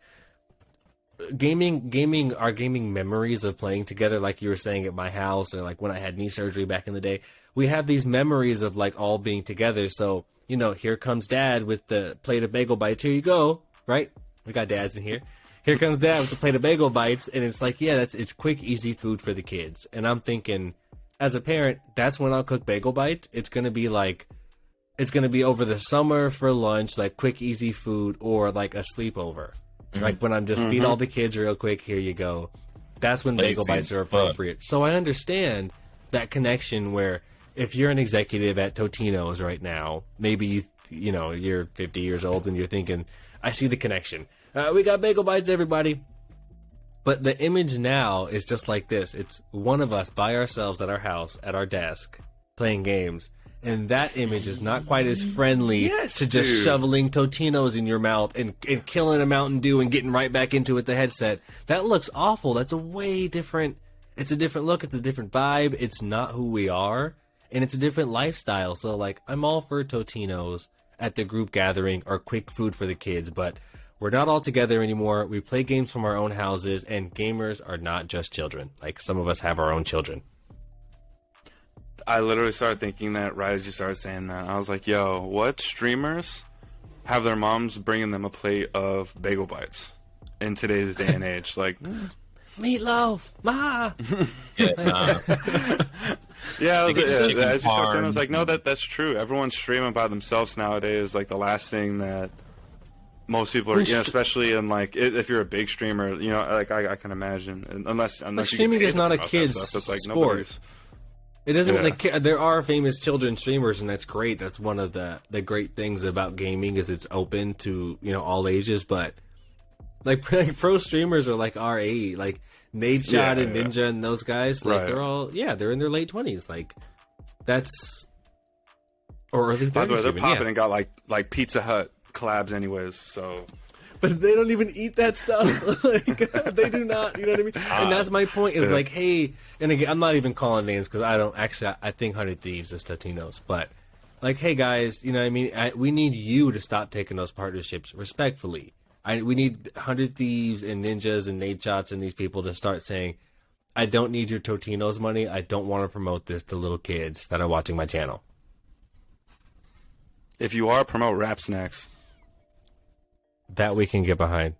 Speaker 2: our gaming memories of playing together, like you were saying at my house, or like when I had knee surgery back in the day, we have these memories of like all being together. So, here comes Dad with the plate of Bagel Bites. Here you go, right? We got dads in here. Here comes Dad with the plate of Bagel Bites, and it's like, yeah, it's quick, easy food for the kids. And I'm thinking, as a parent, that's when I'll cook Bagel Bites. It's gonna be over the summer for lunch, like quick, easy food, or like a sleepover. Like when I'm just feed all the kids real quick. Here you go. That's when Bagel Bites are appropriate. So I understand that connection where if you're an executive at Totino's right now, maybe you're 50 years old and you're thinking, I see the connection. We got Bagel Bites, everybody. But the image now is just like this. It's one of us by ourselves at our house, at our desk, playing games. And that image is not quite as friendly to just shoveling Totino's in your mouth and killing a Mountain Dew and getting right back into it with the headset. That looks awful. That's a way different. It's a different look. It's a different vibe. It's not who we are. And it's a different lifestyle. So, like, I'm all for Totino's at the group gathering or quick food for the kids, but we're not all together anymore. We play games from our own houses, and gamers are not just children. Like, some of us have our own children.
Speaker 3: I literally started thinking that right as you started saying that. I was like, yo, what streamers have their moms bringing them a plate of Bagel Bites in today's day and age? Like,
Speaker 2: meatloaf, ma.
Speaker 3: I was like, no, that's true. Everyone's streaming by themselves nowadays. Like, the last thing that most people are, especially in like, if you're a big streamer, like I can imagine, unless
Speaker 2: streaming is not a kid's sport. It doesn't there are famous children streamers, and that's great. That's one of the great things about gaming is it's open to all ages. But like pro streamers are like our age, like Nate Shot and Ninja and those guys. Like they're all they're in their late 20s. Like that's or early 30s.
Speaker 3: By the way, they're
Speaker 2: even,
Speaker 3: popping and got like Pizza Hut collabs anyways. So,
Speaker 2: but they don't even eat that stuff. Like, they do not. You know what I mean? And that's my point. Is like, hey, and again, I'm not even calling names because I don't actually. I think 100 Thieves is Totinos, but like, hey guys, you know what I mean? We need you to stop taking those partnerships respectfully. We need 100 Thieves and Ninjas and Nate Shots and these people to start saying, I don't need your Totino's money. I don't want to promote this to little kids that are watching my channel.
Speaker 3: if you are, promote Rap Snacks.
Speaker 2: That we can get behind.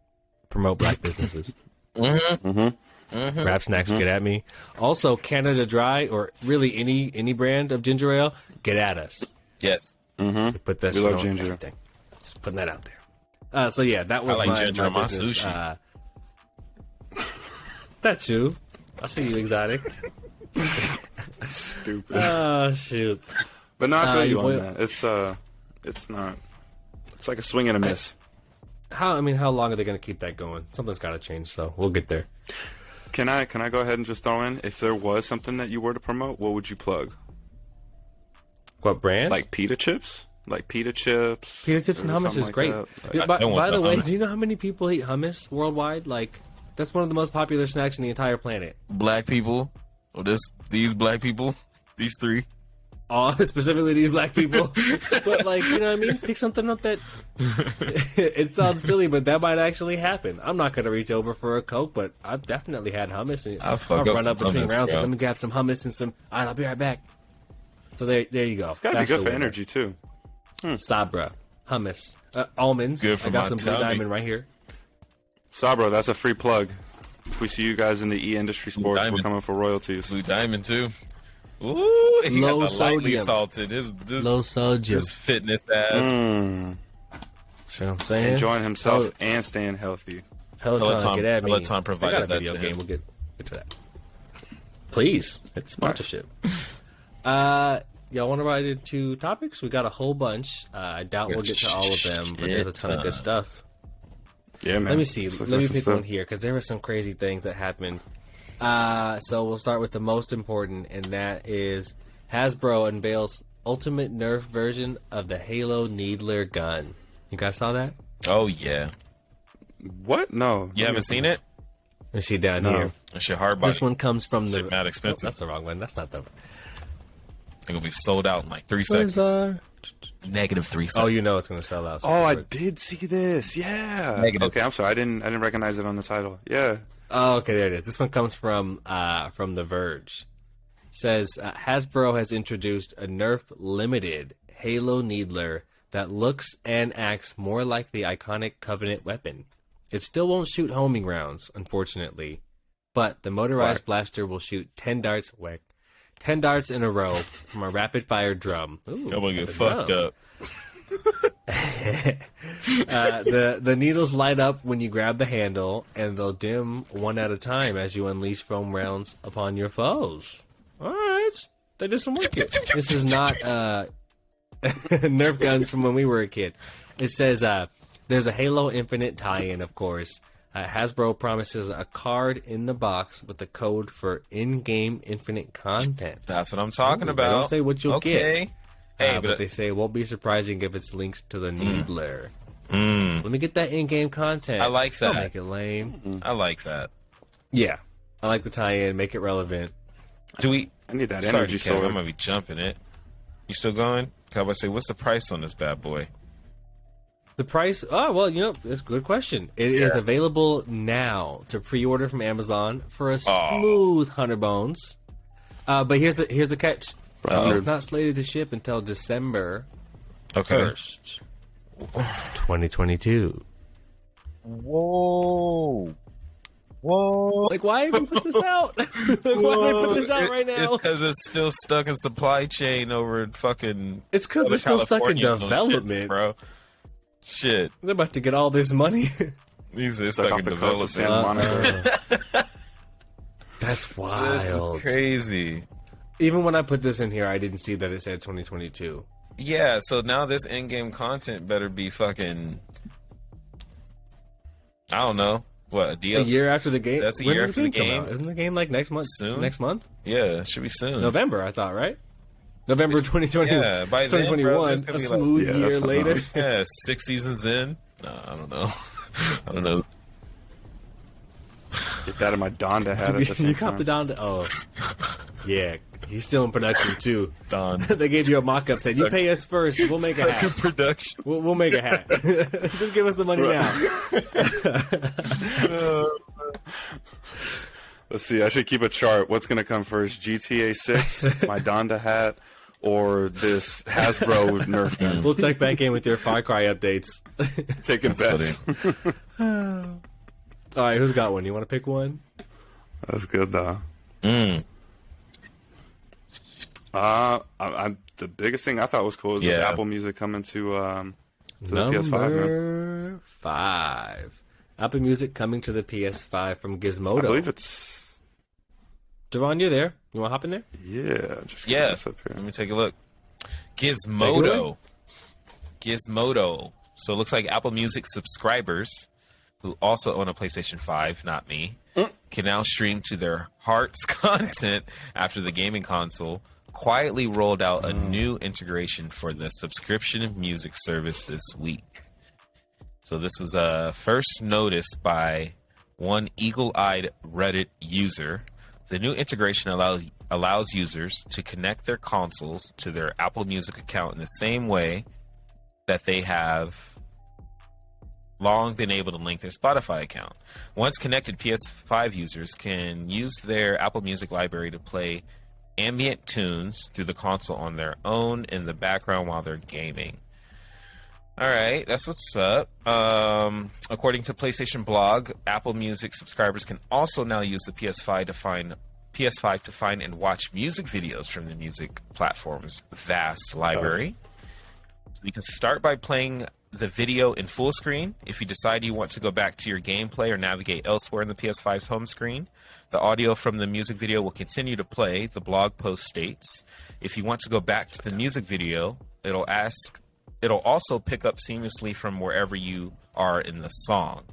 Speaker 2: Promote black businesses. Rap Snacks, get at me. Also, Canada Dry, or really any brand of ginger ale, get at us.
Speaker 4: Yes.
Speaker 2: Put that
Speaker 3: We love ginger.
Speaker 2: everything. Just putting that out there. So yeah, that was
Speaker 4: I like
Speaker 2: my,
Speaker 4: ginger
Speaker 2: my
Speaker 4: on my
Speaker 2: business.
Speaker 4: sushi.
Speaker 2: That's you. I see you, exotic.
Speaker 3: Stupid.
Speaker 2: Oh shoot.
Speaker 3: But no, I feel you on
Speaker 2: boy-
Speaker 3: that. It's not. It's like a swing and a miss.
Speaker 2: How long are they going to keep that going? Something's got to change, so we'll get there.
Speaker 3: Can I go ahead and just throw in, if there was something that you were to promote, what would you plug?
Speaker 2: What brand?
Speaker 3: Like pita chips? Like pita chips?
Speaker 2: Pita chips and
Speaker 3: or
Speaker 2: hummus
Speaker 3: something
Speaker 2: is
Speaker 3: like
Speaker 2: great.
Speaker 3: that?
Speaker 2: Yeah,
Speaker 4: I don't want
Speaker 2: by the
Speaker 4: the
Speaker 2: way,
Speaker 4: hummus.
Speaker 2: do you know how many people eat hummus worldwide? Like, that's one of the most popular snacks in the entire planet.
Speaker 4: Black people, or these black people, these three.
Speaker 2: Specifically these black people. But like, you know what I mean? Pick something up that it sounds silly, but that might actually happen. I'm not gonna reach over for a Coke, but I've definitely had hummus and
Speaker 4: I'll fuck up
Speaker 2: run
Speaker 4: some
Speaker 2: up between
Speaker 4: hummus,
Speaker 2: rounds.
Speaker 4: bro.
Speaker 2: Let me grab some hummus and some. All right, I'll be right back. So there you go.
Speaker 3: It's gotta be good for energy, too.
Speaker 2: Sabra, hummus, almonds.
Speaker 4: Good for
Speaker 2: I got
Speaker 4: my
Speaker 2: some Blue
Speaker 4: tummy.
Speaker 2: Diamond right here.
Speaker 3: Sabro, that's a free plug. If we see you guys in the E-Industry Sports, we're
Speaker 4: Diamond.
Speaker 3: coming for royalties.
Speaker 4: Blue Diamond too. Ooh, he
Speaker 2: Low
Speaker 4: got the lightly
Speaker 2: sodium.
Speaker 4: salted.
Speaker 2: Low sodium.
Speaker 4: His fitness ass.
Speaker 2: See what I'm saying?
Speaker 3: Enjoying himself
Speaker 2: Oh.
Speaker 3: and staying healthy.
Speaker 2: Peloton, get at me.
Speaker 4: Peloton provided
Speaker 2: I got a
Speaker 4: that
Speaker 2: video
Speaker 4: to
Speaker 2: game.
Speaker 4: him.
Speaker 2: We'll get to that. Please, it's sponsorship. Y'all want to ride into topics? We got a whole bunch. I doubt we'll get to all of them, but there's a ton of good stuff.
Speaker 3: Yeah, man.
Speaker 2: Let me see.
Speaker 3: Looks
Speaker 2: Let
Speaker 3: like
Speaker 2: me
Speaker 3: some
Speaker 2: pick
Speaker 3: stuff.
Speaker 2: one here because there were some crazy things that happened. So we'll start with the most important, and that is Hasbro unveils ultimate Nerf version of the Halo Needler gun. You guys saw that?
Speaker 4: Oh yeah,
Speaker 3: What? No.
Speaker 4: you haven't seen it?
Speaker 2: Let me see down
Speaker 3: No.
Speaker 2: here.
Speaker 4: That shit hard body.
Speaker 2: This one comes from the.
Speaker 4: Shit mad expensive.
Speaker 2: Oh, that's the wrong one. That's not the.
Speaker 4: It's gonna be sold out in like 3
Speaker 2: Where's
Speaker 4: seconds. Negative 3
Speaker 2: Oh,
Speaker 4: seconds.
Speaker 2: you know it's gonna sell out. so
Speaker 3: Oh, I
Speaker 2: quick.
Speaker 3: did see this. Yeah.
Speaker 4: Negative.
Speaker 3: Okay, I'm sorry. I didn't recognize it on the title. Yeah.
Speaker 2: Oh, okay, there it is. This one comes from The Verge. It says Hasbro has introduced a Nerf limited Halo Needler that looks and acts more like the iconic Covenant weapon. It still won't shoot homing rounds, unfortunately, but the motorized blaster will shoot 10 darts. 10 darts in a row from a rapid fire drum. Ooh,
Speaker 4: I'm gonna get
Speaker 2: a
Speaker 4: fucked
Speaker 2: drum.
Speaker 4: up.
Speaker 2: The needles light up when you grab the handle, and they'll dim one at a time as you unleash foam rounds upon your foes. All right, they did some work here. This is not Nerf guns from when we were a kid. It says there's a Halo Infinite tie-in, of course. Hasbro promises a card in the box with the code for in-game infinite content.
Speaker 4: That's what I'm talking
Speaker 2: Ooh,
Speaker 4: about.
Speaker 2: They don't say what you'll
Speaker 4: okay.
Speaker 2: get.
Speaker 4: Hey,
Speaker 2: But they say it won't be surprising if it's linked to the Needler.
Speaker 4: Mm.
Speaker 2: Let me get that in-game content.
Speaker 4: I like
Speaker 2: Don't
Speaker 4: that.
Speaker 2: make it lame.
Speaker 4: I like that.
Speaker 2: Yeah, I like the tie-in. Make it relevant.
Speaker 4: Do we?
Speaker 3: I need that
Speaker 4: Sorry,
Speaker 3: energy
Speaker 4: Kev, I'm
Speaker 3: sword.
Speaker 4: gonna be jumping it. You still going? Cowboy say, what's the price on this bad boy?
Speaker 2: The price? Oh, well, that's a good question. It is available now to pre-order from Amazon for a smooth 100 bones. But here's the catch. It's not slated to ship until December
Speaker 4: Okay.
Speaker 2: 1st, 2022.
Speaker 4: Whoa. Whoa.
Speaker 2: Like, why even put this out? Like, why did I put this out right
Speaker 4: It's
Speaker 2: now?
Speaker 4: because it's still stuck in supply chain over fucking.
Speaker 2: It's because they're still stuck in
Speaker 4: California and those
Speaker 2: development.
Speaker 4: shits, bro. Shit.
Speaker 2: They're about to get all this money.
Speaker 4: These are
Speaker 3: Stuck
Speaker 4: stuck
Speaker 3: off
Speaker 4: in
Speaker 3: the coast of
Speaker 4: development.
Speaker 3: Santa Monica.
Speaker 2: That's
Speaker 4: This
Speaker 2: wild.
Speaker 4: is crazy.
Speaker 2: Even when I put this in here, I didn't see that it said 2022.
Speaker 4: Yeah, so now this in-game content better be fucking. I don't know. What, a
Speaker 2: A
Speaker 4: deal?
Speaker 2: year after the game.
Speaker 4: That's a
Speaker 2: When
Speaker 4: year
Speaker 2: does
Speaker 4: after the
Speaker 2: come
Speaker 4: game.
Speaker 2: out? Isn't the game like next month?
Speaker 4: Soon?
Speaker 2: Next month?
Speaker 4: Yeah, it should be soon.
Speaker 2: November, I thought, right? November 2020.
Speaker 4: Yeah, by then,
Speaker 2: 2021.
Speaker 4: bro,
Speaker 2: A smooth year later.
Speaker 3: else.
Speaker 4: Yeah, 6 seasons in. No, I don't know. I don't know.
Speaker 3: Get that in my Donda hat at the same
Speaker 2: You caught the
Speaker 3: time.
Speaker 2: Donda. Oh, yeah. He's still in production too.
Speaker 4: Don.
Speaker 2: They gave you a mock-up. Said you pay us first. We'll make a hat.
Speaker 4: Production.
Speaker 2: We'll make a hat. Just give us the money now.
Speaker 3: Let's see. I should keep a chart. What's gonna come first? GTA 6, my Donda hat, or this Hasbro Nerf gun?
Speaker 2: We'll check back in with your Far Cry updates.
Speaker 3: Taking bets.
Speaker 2: All right, who's got one? You want to pick one?
Speaker 3: That's good though. The biggest thing I thought was cool is this Apple Music coming to the PS5.
Speaker 2: Number 5. Apple Music coming to the PS5 from Gizmodo.
Speaker 3: I believe it's.
Speaker 2: Javon, you there? You want to hop in there?
Speaker 3: Yeah. Just get this up here.
Speaker 4: Let me take a look. Gizmodo. So it looks like Apple Music subscribers who also own a PlayStation 5, not me, can now stream to their heart's content after the gaming console quietly rolled out a new integration for the subscription music service this week. So this was first noticed by one eagle-eyed Reddit user. The new integration allows users to connect their consoles to their Apple Music account in the same way that they have long been able to link their Spotify account. Once connected, PS5 users can use their Apple Music library to play ambient tunes through the console on their own in the background while they're gaming. All right, that's what's up. According to PlayStation Blog, Apple Music subscribers can also now use the PS5 to find and watch music videos from the music platform's vast library. So you can start by playing the video in full screen. If you decide you want to go back to your gameplay or navigate elsewhere in the PS5's home screen, the audio from the music video will continue to play, the blog post states. If you want to go back to the music video, it'll also pick up seamlessly from wherever you are in the song,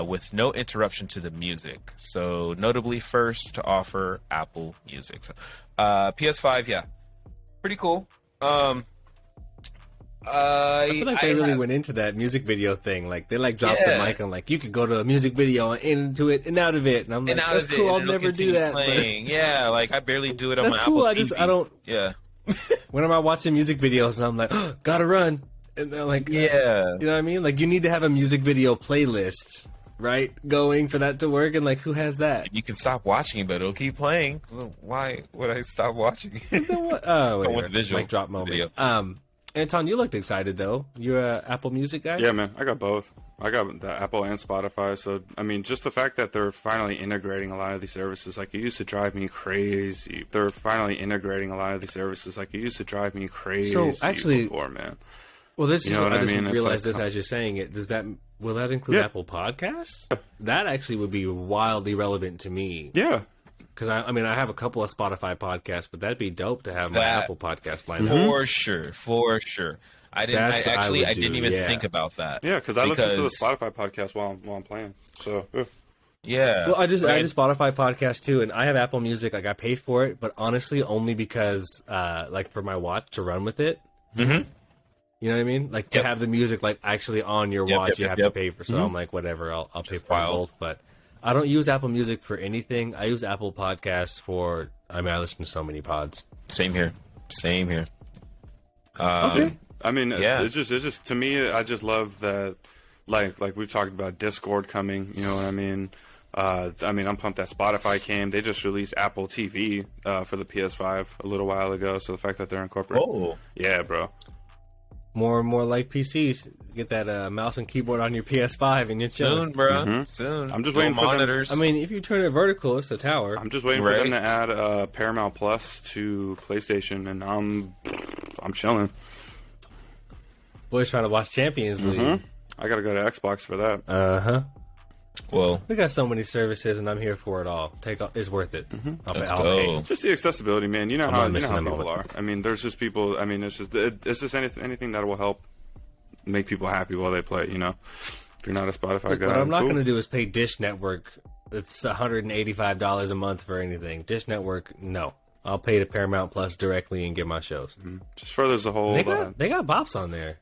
Speaker 4: with no interruption to the music. So notably first to offer Apple Music. So, PS5, yeah, pretty cool.
Speaker 2: I feel like they really went into that music video thing. Like they dropped the mic and you could go to a music video and into it and out of it. And I'm like, that's cool. I'll never do that.
Speaker 4: Yeah, I barely do it on my
Speaker 2: cool.
Speaker 4: Apple TV.
Speaker 2: I don't.
Speaker 4: Yeah.
Speaker 2: When am I watching music videos and I'm like, oh, gotta run, and they're like,
Speaker 4: yeah,
Speaker 2: you know what I mean? Like you need to have a music video playlist, right, going for that to work. And who has that?
Speaker 4: You can stop watching, but it'll keep playing. Why would I stop watching?
Speaker 2: Oh, wait,
Speaker 4: I want the visual
Speaker 2: mic drop moment.
Speaker 4: Video.
Speaker 2: Anton, you looked excited though. You're a Apple Music guy?
Speaker 3: Yeah, man. I got both. I got the Apple and Spotify. So, I mean, just the fact that they're finally integrating a lot of these services, it used to drive me crazy. They're finally integrating a lot of these services, it used to drive me crazy before, man.
Speaker 2: Well, this is what I just realized
Speaker 3: this
Speaker 2: as you're saying it. Will that include Apple Podcasts? That actually would be wildly relevant to me.
Speaker 3: Yeah.
Speaker 2: Because I have a couple of Spotify podcasts, but that'd be dope to have my Apple podcast lined up.
Speaker 4: For sure. I didn't even think about that.
Speaker 3: Yeah, because I listen to the Spotify podcast while I'm playing. So
Speaker 4: yeah.
Speaker 2: Well, I just Spotify podcast too, and I have Apple Music. I pay for it, but honestly, only because for my watch to run with it.
Speaker 4: Mm-hmm.
Speaker 2: You know what I mean? To have the music actually on your watch, you have to pay for. So I'm like, whatever, I'll pay for both, but. I don't use Apple Music for anything. I use Apple Podcasts for. I listen to so many pods.
Speaker 4: Same here.
Speaker 2: Okay.
Speaker 3: It's just to me. I just love that. Like we've talked about Discord coming. You know what I mean? I'm pumped that Spotify came. They just released Apple TV for the PS5 a little while ago. So the fact that they're incorporating.
Speaker 4: Oh.
Speaker 3: Yeah, bro.
Speaker 2: More and more like PCs. Get that mouse and keyboard on your PS5 and you're chilling.
Speaker 4: Soon, bro. Soon.
Speaker 3: I'm just waiting for
Speaker 4: monitors.
Speaker 3: them.
Speaker 2: If you turn it vertical, it's a tower.
Speaker 3: I'm just waiting for them to add Paramount Plus to PlayStation, and I'm chilling.
Speaker 2: Boys trying to watch Champions League.
Speaker 3: I gotta go to Xbox for that.
Speaker 2: Uh-huh.
Speaker 4: Well,
Speaker 2: we got so many services, and I'm here for it all. It's worth it.
Speaker 4: Let's go.
Speaker 3: It's just the accessibility, man. You know how people are. There's just people. It's just anything that will help make people happy while they play. If you're not a Spotify guy,
Speaker 2: what I'm not going to do is pay Dish Network. It's $185 a month for anything. Dish Network, no. I'll pay to Paramount Plus directly and get my shows.
Speaker 3: Just furthers the whole.
Speaker 2: They got bops on there.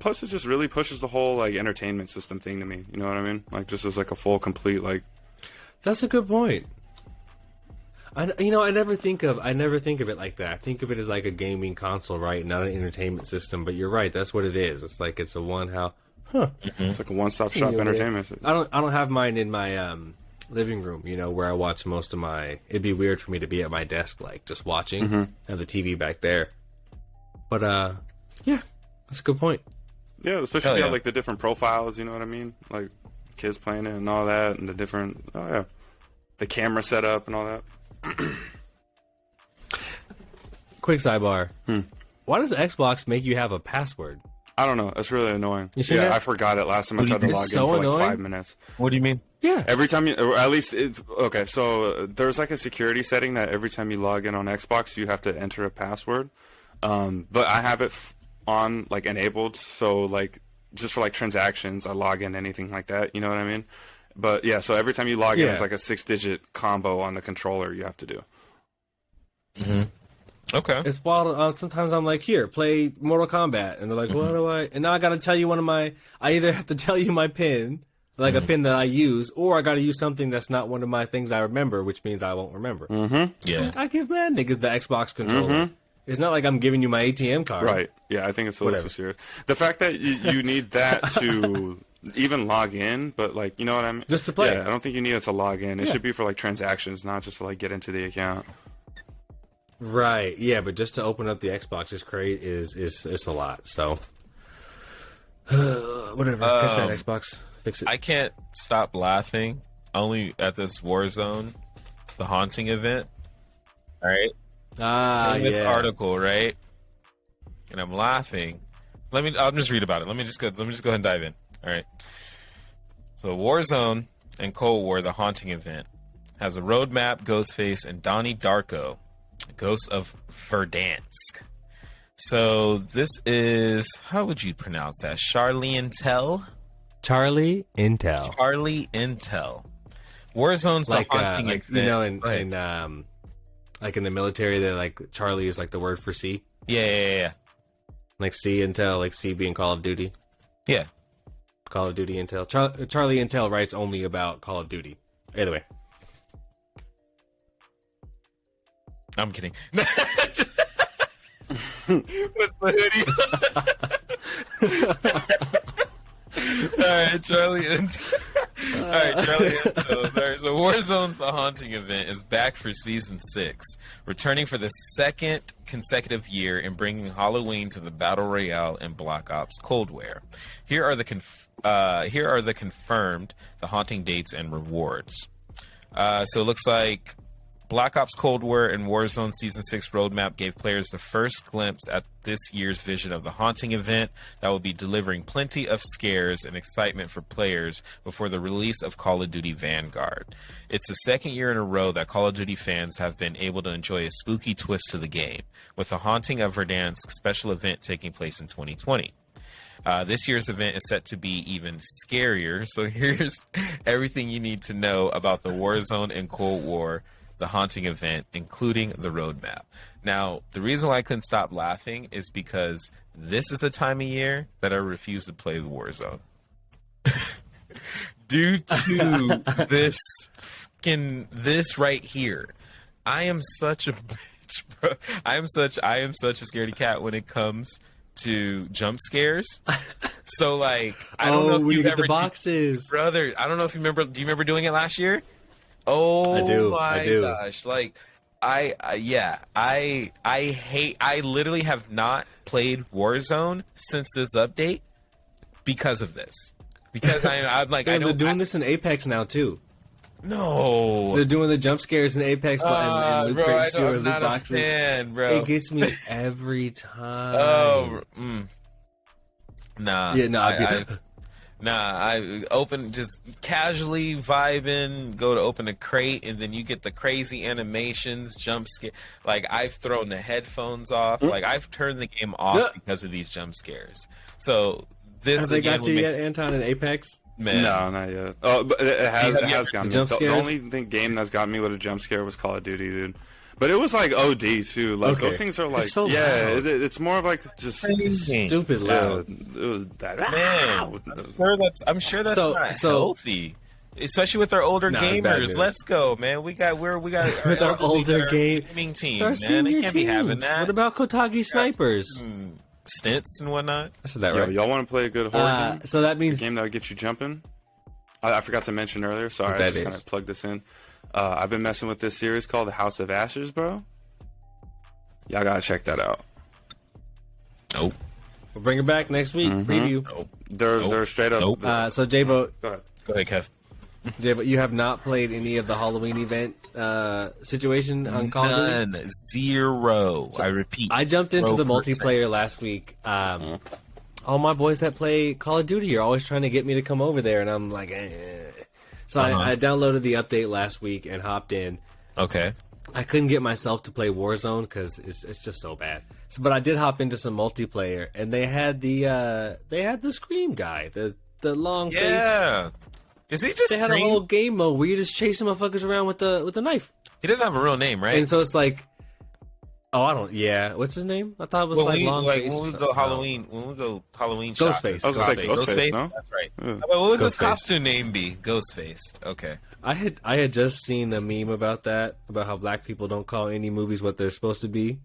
Speaker 3: Plus, it just really pushes the whole like entertainment system thing to me. You know what I mean? Like just as like a full, complete like.
Speaker 2: That's a good point. I never think of it like that. I think of it as like a gaming console, right? Not an entertainment system. But you're right. That's what it is. It's like it's a one how. Huh.
Speaker 3: It's like a one-stop shop entertainment system.
Speaker 2: I don't have mine in my living room, where I watch most of my. It'd be weird for me to be at my desk, like just watching, have the TV back there. But yeah, that's a good point.
Speaker 3: Yeah, especially if you have like the different profiles. You know what I mean? Like kids playing it and all that, and the different. Oh yeah, the camera setup and all that.
Speaker 2: Quick sidebar. Why does Xbox make you have a password?
Speaker 3: I don't know. It's really annoying.
Speaker 2: That?
Speaker 3: I forgot it last time I tried to log in for like 5 minutes.
Speaker 4: What do you mean?
Speaker 2: Yeah.
Speaker 3: Every time or at least, okay, so there's like a security setting that every time you log in on Xbox, you have to enter a password. But I have it on, like, enabled, so, like, just for, like, transactions, I log in, anything like that, you know what I mean? But, yeah, so every time you log in, it's like a 6-digit combo on the controller you have to do.
Speaker 4: Okay.
Speaker 2: It's wild. Sometimes I'm like, here, play Mortal Kombat. And they're like, what do I... And now I got to tell you I either have to tell you my PIN, like a PIN that I use, or I got to use something that's not one of my things I remember, which means I won't remember.
Speaker 4: Yeah.
Speaker 2: I give mad niggas the Xbox controller. It's not like I'm giving you my ATM card.
Speaker 3: Right. Yeah, I think it's a little too serious. The fact that you need that to even log in, but, like, you know what I mean?
Speaker 2: Just to play.
Speaker 3: Yeah, I don't think you need it to log in. It should be for, like, transactions, not just to, like, get into the account.
Speaker 2: Right. Yeah, but just to open up the Xbox is a lot. So whatever. Guess that Xbox. Fix it.
Speaker 4: I can't stop laughing only at this Warzone, the haunting event. All right. In this article, right? And I'm laughing. I'll just read about it. Let me just go ahead and dive in. All right. So Warzone and Cold War, the haunting event, has a roadmap, Ghostface, and Donnie Darko, Ghosts of Verdansk. So this is, how would you pronounce that? Charlie Intel. Warzone's
Speaker 2: like,
Speaker 4: the haunting event.
Speaker 2: You know, in like in the military, that like Charlie is like the word for C.
Speaker 4: Yeah.
Speaker 2: Like C Intel, like C being Call of Duty.
Speaker 4: Yeah.
Speaker 2: Call of Duty Intel. Charlie Intel writes only about Call of Duty. Either way.
Speaker 4: I'm kidding. What's the hoodie? All right, Charlie. All right, Charlie. So Warzone's The Haunting event is back for Season 6, returning for the second consecutive year and bringing Halloween to the Battle Royale and Black Ops Cold War. Here are the confirmed The Haunting dates and rewards. So it looks like Black Ops Cold War and Warzone Season 6 roadmap gave players the first glimpse at this year's vision of the Haunting event that will be delivering plenty of scares and excitement for players before the release of Call of Duty Vanguard. It's the second year in a row that Call of Duty fans have been able to enjoy a spooky twist to the game, with the Haunting of Verdansk special event taking place in 2020. This year's event is set to be even scarier, so here's everything you need to know about the Warzone and Cold War The Haunting event, including the roadmap. Now, the reason why I couldn't stop laughing is because this is the time of year that I refuse to play the Warzone. Due to this right here. I am such a bitch, bro. I am such a scaredy cat when it comes to jump scares. So, like, I don't know if you ever
Speaker 2: the boxes.
Speaker 4: Brother, I don't know if you remember. Do you remember doing it last year? Oh, I do. Gosh. Like, I literally have not played Warzone since this update because of this. Because I'm like,
Speaker 2: they're doing this in Apex now too.
Speaker 4: No,
Speaker 2: they're doing the jump scares in Apex, and loot crates or loot boxes.
Speaker 4: Fan, bro.
Speaker 2: It gets me every time.
Speaker 4: Nah.
Speaker 2: Yeah, no,
Speaker 4: I open, just casually vibing, go to open a crate, and then you get the crazy animations, jump scare. Like, I've thrown the headphones off. Like, I've turned the game off because of these jump scares. So this
Speaker 2: have they got you yet, Anton, in Apex?
Speaker 3: Man. No, not yet. Oh, but it has got me. The only game that's got me with a jump scare was Call of Duty, dude. But it was like OD too. Like
Speaker 2: Okay.
Speaker 3: those things are like,
Speaker 2: It's so
Speaker 3: yeah,
Speaker 2: loud.
Speaker 3: it's more of like just
Speaker 2: Stupid loud.
Speaker 3: it was that
Speaker 4: Man, I'm sure that's not healthy. Especially with our older
Speaker 2: Nah, it's bad news.
Speaker 4: gamers. Let's go, man. We got
Speaker 2: With our older
Speaker 4: gaming team,
Speaker 2: Our
Speaker 4: man. They
Speaker 2: senior
Speaker 4: can't be having
Speaker 2: teams.
Speaker 4: that.
Speaker 2: What about Kotagi snipers?
Speaker 4: Stints and whatnot?
Speaker 2: I said that
Speaker 3: Yo,
Speaker 2: right.
Speaker 3: y'all want to play a good horror game?
Speaker 2: So that
Speaker 3: A
Speaker 2: means
Speaker 3: game that would get you jumping? I forgot to mention earlier. Sorry,
Speaker 2: What
Speaker 3: I
Speaker 2: that
Speaker 3: just
Speaker 2: is.
Speaker 3: kind of plugged this in. I've been messing with this series called The House of Ashes, bro. Y'all gotta check that out.
Speaker 4: Nope.
Speaker 2: we'll bring it back next week. Preview.
Speaker 4: Nope.
Speaker 3: They're straight up.
Speaker 4: Nope.
Speaker 2: So J-Bo,
Speaker 3: Go ahead.
Speaker 4: Go ahead, Kev.
Speaker 2: you have not played any of the Halloween event situation on Call of Duty?
Speaker 4: None. Zero. I repeat.
Speaker 2: I jumped into the
Speaker 4: 0%.
Speaker 2: multiplayer last week. All my boys that play Call of Duty are always trying to get me to come over there, and I'm like, eh. So I downloaded the update last week and hopped in.
Speaker 4: Okay.
Speaker 2: I couldn't get myself to play Warzone because it's just so bad. So, but I did hop into some multiplayer, and they had the Scream guy, the long face.
Speaker 4: Yeah. Is he just
Speaker 2: They had a whole game mode where you just chasing motherfuckers around with a knife.
Speaker 4: He doesn't have a real name, right?
Speaker 2: And so it's like, what's his name? I thought it was long face.
Speaker 4: When we go Halloween
Speaker 2: Ghostface.
Speaker 4: shopping.
Speaker 3: I was gonna say Ghostface, no?
Speaker 4: That's right.
Speaker 3: Yeah.
Speaker 4: What was his
Speaker 2: Ghostface.
Speaker 4: costume name be? Ghostface. Okay.
Speaker 2: I had just seen a meme about that, about how black people don't call any movies what they're supposed to be.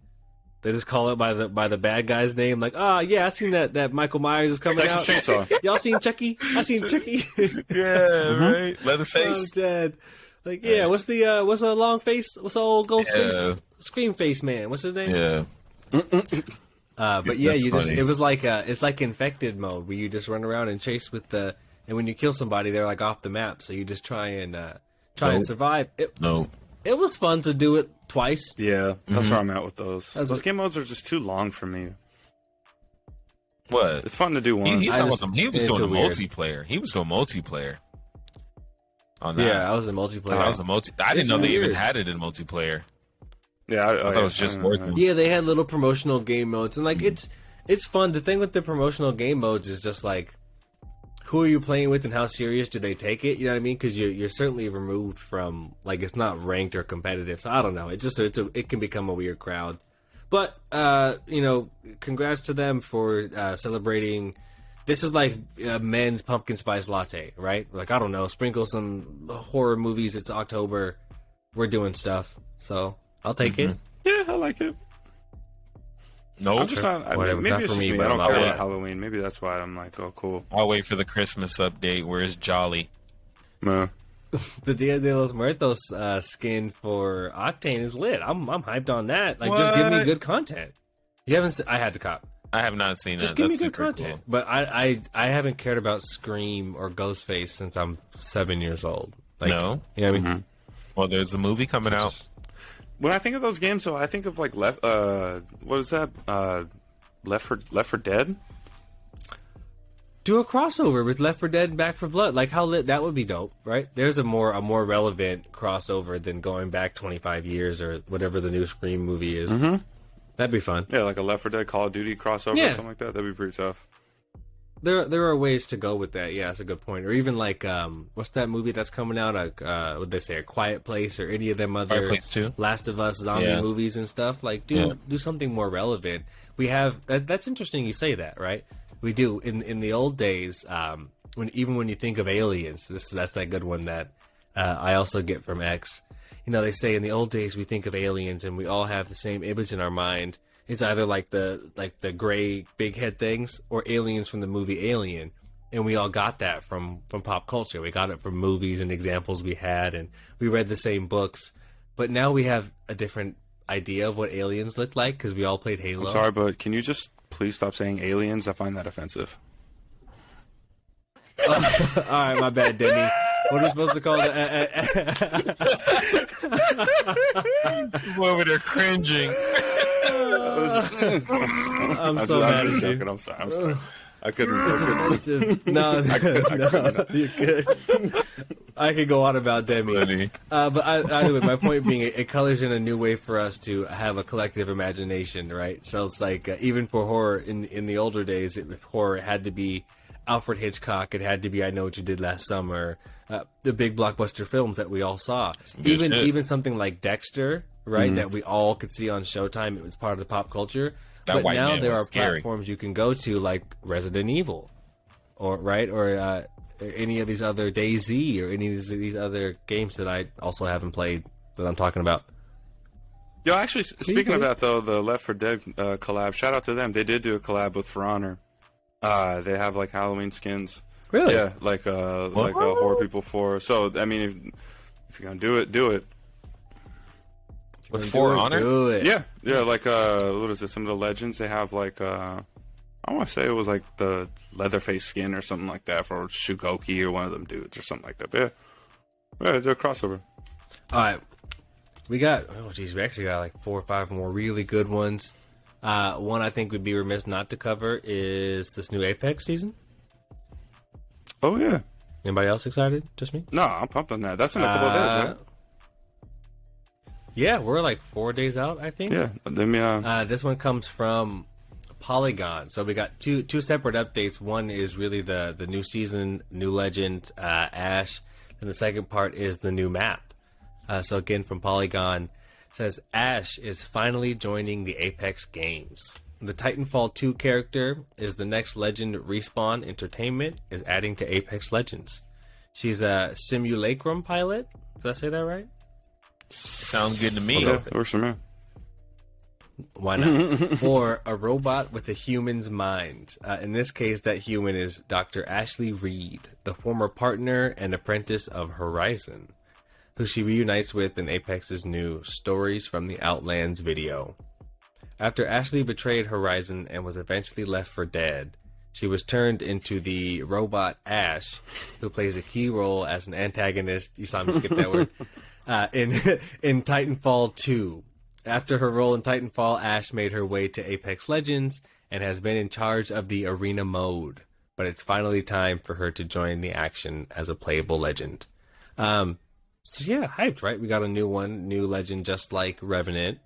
Speaker 2: They just call it by the bad guy's name. Like, yeah, I seen that Michael Myers is coming
Speaker 3: Texas
Speaker 2: out.
Speaker 3: Chainsaw.
Speaker 2: Y'all seen Chucky? I seen Chucky.
Speaker 4: Yeah, right.
Speaker 2: I'm
Speaker 4: Leatherface.
Speaker 2: dead. Like, yeah, what's the long face? What's the old ghost face? Scream face man. What's his name?
Speaker 4: Yeah.
Speaker 2: But yeah,
Speaker 4: That's funny.
Speaker 2: it was like it's like infected mode where you just run around and chase with and when you kill somebody, they're like off the map, so you just try and
Speaker 4: Nope.
Speaker 2: survive.
Speaker 4: No.
Speaker 2: It was fun to do it twice.
Speaker 3: Yeah, that's where I'm at with those.
Speaker 2: That's
Speaker 3: Those
Speaker 2: a-
Speaker 3: game modes are just too long for me.
Speaker 4: What?
Speaker 3: It's fun to do once.
Speaker 4: He was doing
Speaker 2: it's
Speaker 4: a
Speaker 2: weird.
Speaker 4: multiplayer. He was doing multiplayer. On that.
Speaker 2: Yeah, I was in multiplayer.
Speaker 4: I didn't
Speaker 2: It's
Speaker 4: know they even
Speaker 2: weird.
Speaker 4: had it in multiplayer.
Speaker 3: Yeah,
Speaker 4: I thought it was just working.
Speaker 2: Yeah, they had little promotional game modes, and like it's fun. The thing with the promotional game modes is just like, who are you playing with, and how serious do they take it? You know what I mean? Because you're certainly removed from, like, it's not ranked or competitive. So I don't know. It can become a weird crowd. But congrats to them for celebrating. This is like men's pumpkin spice latte, right? Like, I don't know, sprinkle some horror movies. It's October. We're doing stuff, so I'll take it.
Speaker 3: Yeah, I like it.
Speaker 4: No,
Speaker 3: I'm just not.
Speaker 2: Whatever,
Speaker 3: Maybe
Speaker 2: not
Speaker 3: it's
Speaker 2: for
Speaker 3: just
Speaker 2: me,
Speaker 3: me.
Speaker 2: but
Speaker 3: I don't
Speaker 2: I'm
Speaker 3: care
Speaker 2: not
Speaker 3: about
Speaker 2: yet.
Speaker 3: Halloween. Maybe that's why I'm like, oh, cool.
Speaker 4: I'll wait for the Christmas update. Where's Jolly?
Speaker 3: Meh.
Speaker 2: The Dia de los Muertos skin for Octane is lit. I'm hyped on that. Like, just give me
Speaker 4: What?
Speaker 2: good content. You haven't? I had to cop.
Speaker 4: I have not seen
Speaker 2: Just
Speaker 4: it.
Speaker 2: give
Speaker 4: That's
Speaker 2: me good
Speaker 4: super
Speaker 2: content.
Speaker 4: cool.
Speaker 2: But I haven't cared about Scream or Ghostface since I'm 7 years old. Like,
Speaker 4: No?
Speaker 2: you know what I mean?
Speaker 4: Well, there's a movie coming out.
Speaker 3: When I think of those games, though, I think of like what is that? Left 4 Dead.
Speaker 2: Do a crossover with Left 4 Dead and Back 4 Blood. Like, how lit that would be dope, right? There's a more relevant crossover than going back 25 years or whatever the new Scream movie is. That'd be fun.
Speaker 3: Yeah, like a Left 4 Dead Call of Duty crossover
Speaker 2: Yeah.
Speaker 3: or something like that. That'd be pretty tough.
Speaker 2: There are ways to go with that. Yeah, that's a good point. Or even like, what's that movie that's coming out? What'd they say? A Quiet Place or any of them other
Speaker 4: Quiet Place 2?
Speaker 2: Last of Us zombie
Speaker 4: Yeah.
Speaker 2: movies and stuff. Like, do something more relevant. We have that's interesting. You say that, right? We do in the old days. When you think of aliens, that's that good one that I also get from X. You know, they say in the old days we think of aliens and we all have the same image in our mind. It's either like the gray big head things or aliens from the movie Alien, and we all got that from pop culture. We got it from movies and examples we had, and we read the same books. But now we have a different idea of what aliens look like because we all played Halo.
Speaker 3: I'm sorry, but can you just please stop saying aliens? I find that offensive.
Speaker 2: All right, my bad, Demi. What are we supposed to call it?
Speaker 4: I'm over there cringing.
Speaker 2: I'm so mad
Speaker 3: just
Speaker 2: at you.
Speaker 3: joking. I'm sorry. I couldn't.
Speaker 2: It's offensive. No, you're good. I could go on about Demi.
Speaker 4: Funny.
Speaker 2: But either way, my point being, it colors in a new way for us to have a collective imagination, right? So it's like, even for horror in the older days, if horror had to be Alfred Hitchcock. It had to be I Know What You Did Last Summer. The big blockbuster films that we all saw. Even something like Dexter, right? That we all could see on Showtime. It was part of the pop culture. But now there are platforms you can go to like Resident Evil, or any of these other DayZ, or any of these other games that I also haven't played that I'm talking about.
Speaker 3: Yo, actually, speaking of that though, the Left 4 Dead collab, shout out to them. They did do a collab with For Honor. They have like Halloween skins.
Speaker 2: Really?
Speaker 3: Yeah, like Horror People 4. So I mean, if you're gonna do it, do it.
Speaker 4: With For Honor?
Speaker 2: Do it.
Speaker 3: Yeah, like what is it? Some of the legends they have like I want to say it was like the Leatherface skin or something like that for Shugoki or one of them dudes or something like that. But yeah, they're a crossover.
Speaker 2: All right, we actually got like 4 or 5 more really good ones. One I think would be remiss not to cover is this new Apex season.
Speaker 3: Oh yeah.
Speaker 2: Anybody else excited? Just me?
Speaker 3: No, I'm pumped on that. That's in a couple of days, right?
Speaker 2: Yeah, we're like 4 days out, I think.
Speaker 3: Yeah.
Speaker 2: This one comes from Polygon. So we got two separate updates. One is really the new season, new legend, Ash, and the second part is the new map. So again, from Polygon, it says Ash is finally joining the Apex games. The Titanfall 2 character is the next legend. Respawn Entertainment is adding to Apex Legends. She's a simulacrum pilot. Did I say that right?
Speaker 4: Sounds good to me.
Speaker 3: Okay, works for me.
Speaker 2: Why not? Or a robot with a human's mind. In this case, that human is Dr. Ashley Reed, the former partner and apprentice of Horizon, who she reunites with in Apex's new Stories from the Outlands video. After Ashley betrayed Horizon and was eventually left for dead, she was turned into the robot Ash, who plays a key role as an antagonist. You saw me skip that word. In Titanfall 2. After her role in Titanfall, Ash made her way to Apex Legends and has been in charge of the arena mode. But it's finally time for her to join the action as a playable legend. So yeah, hyped, right? We got a new one, new legend, just like Revenant.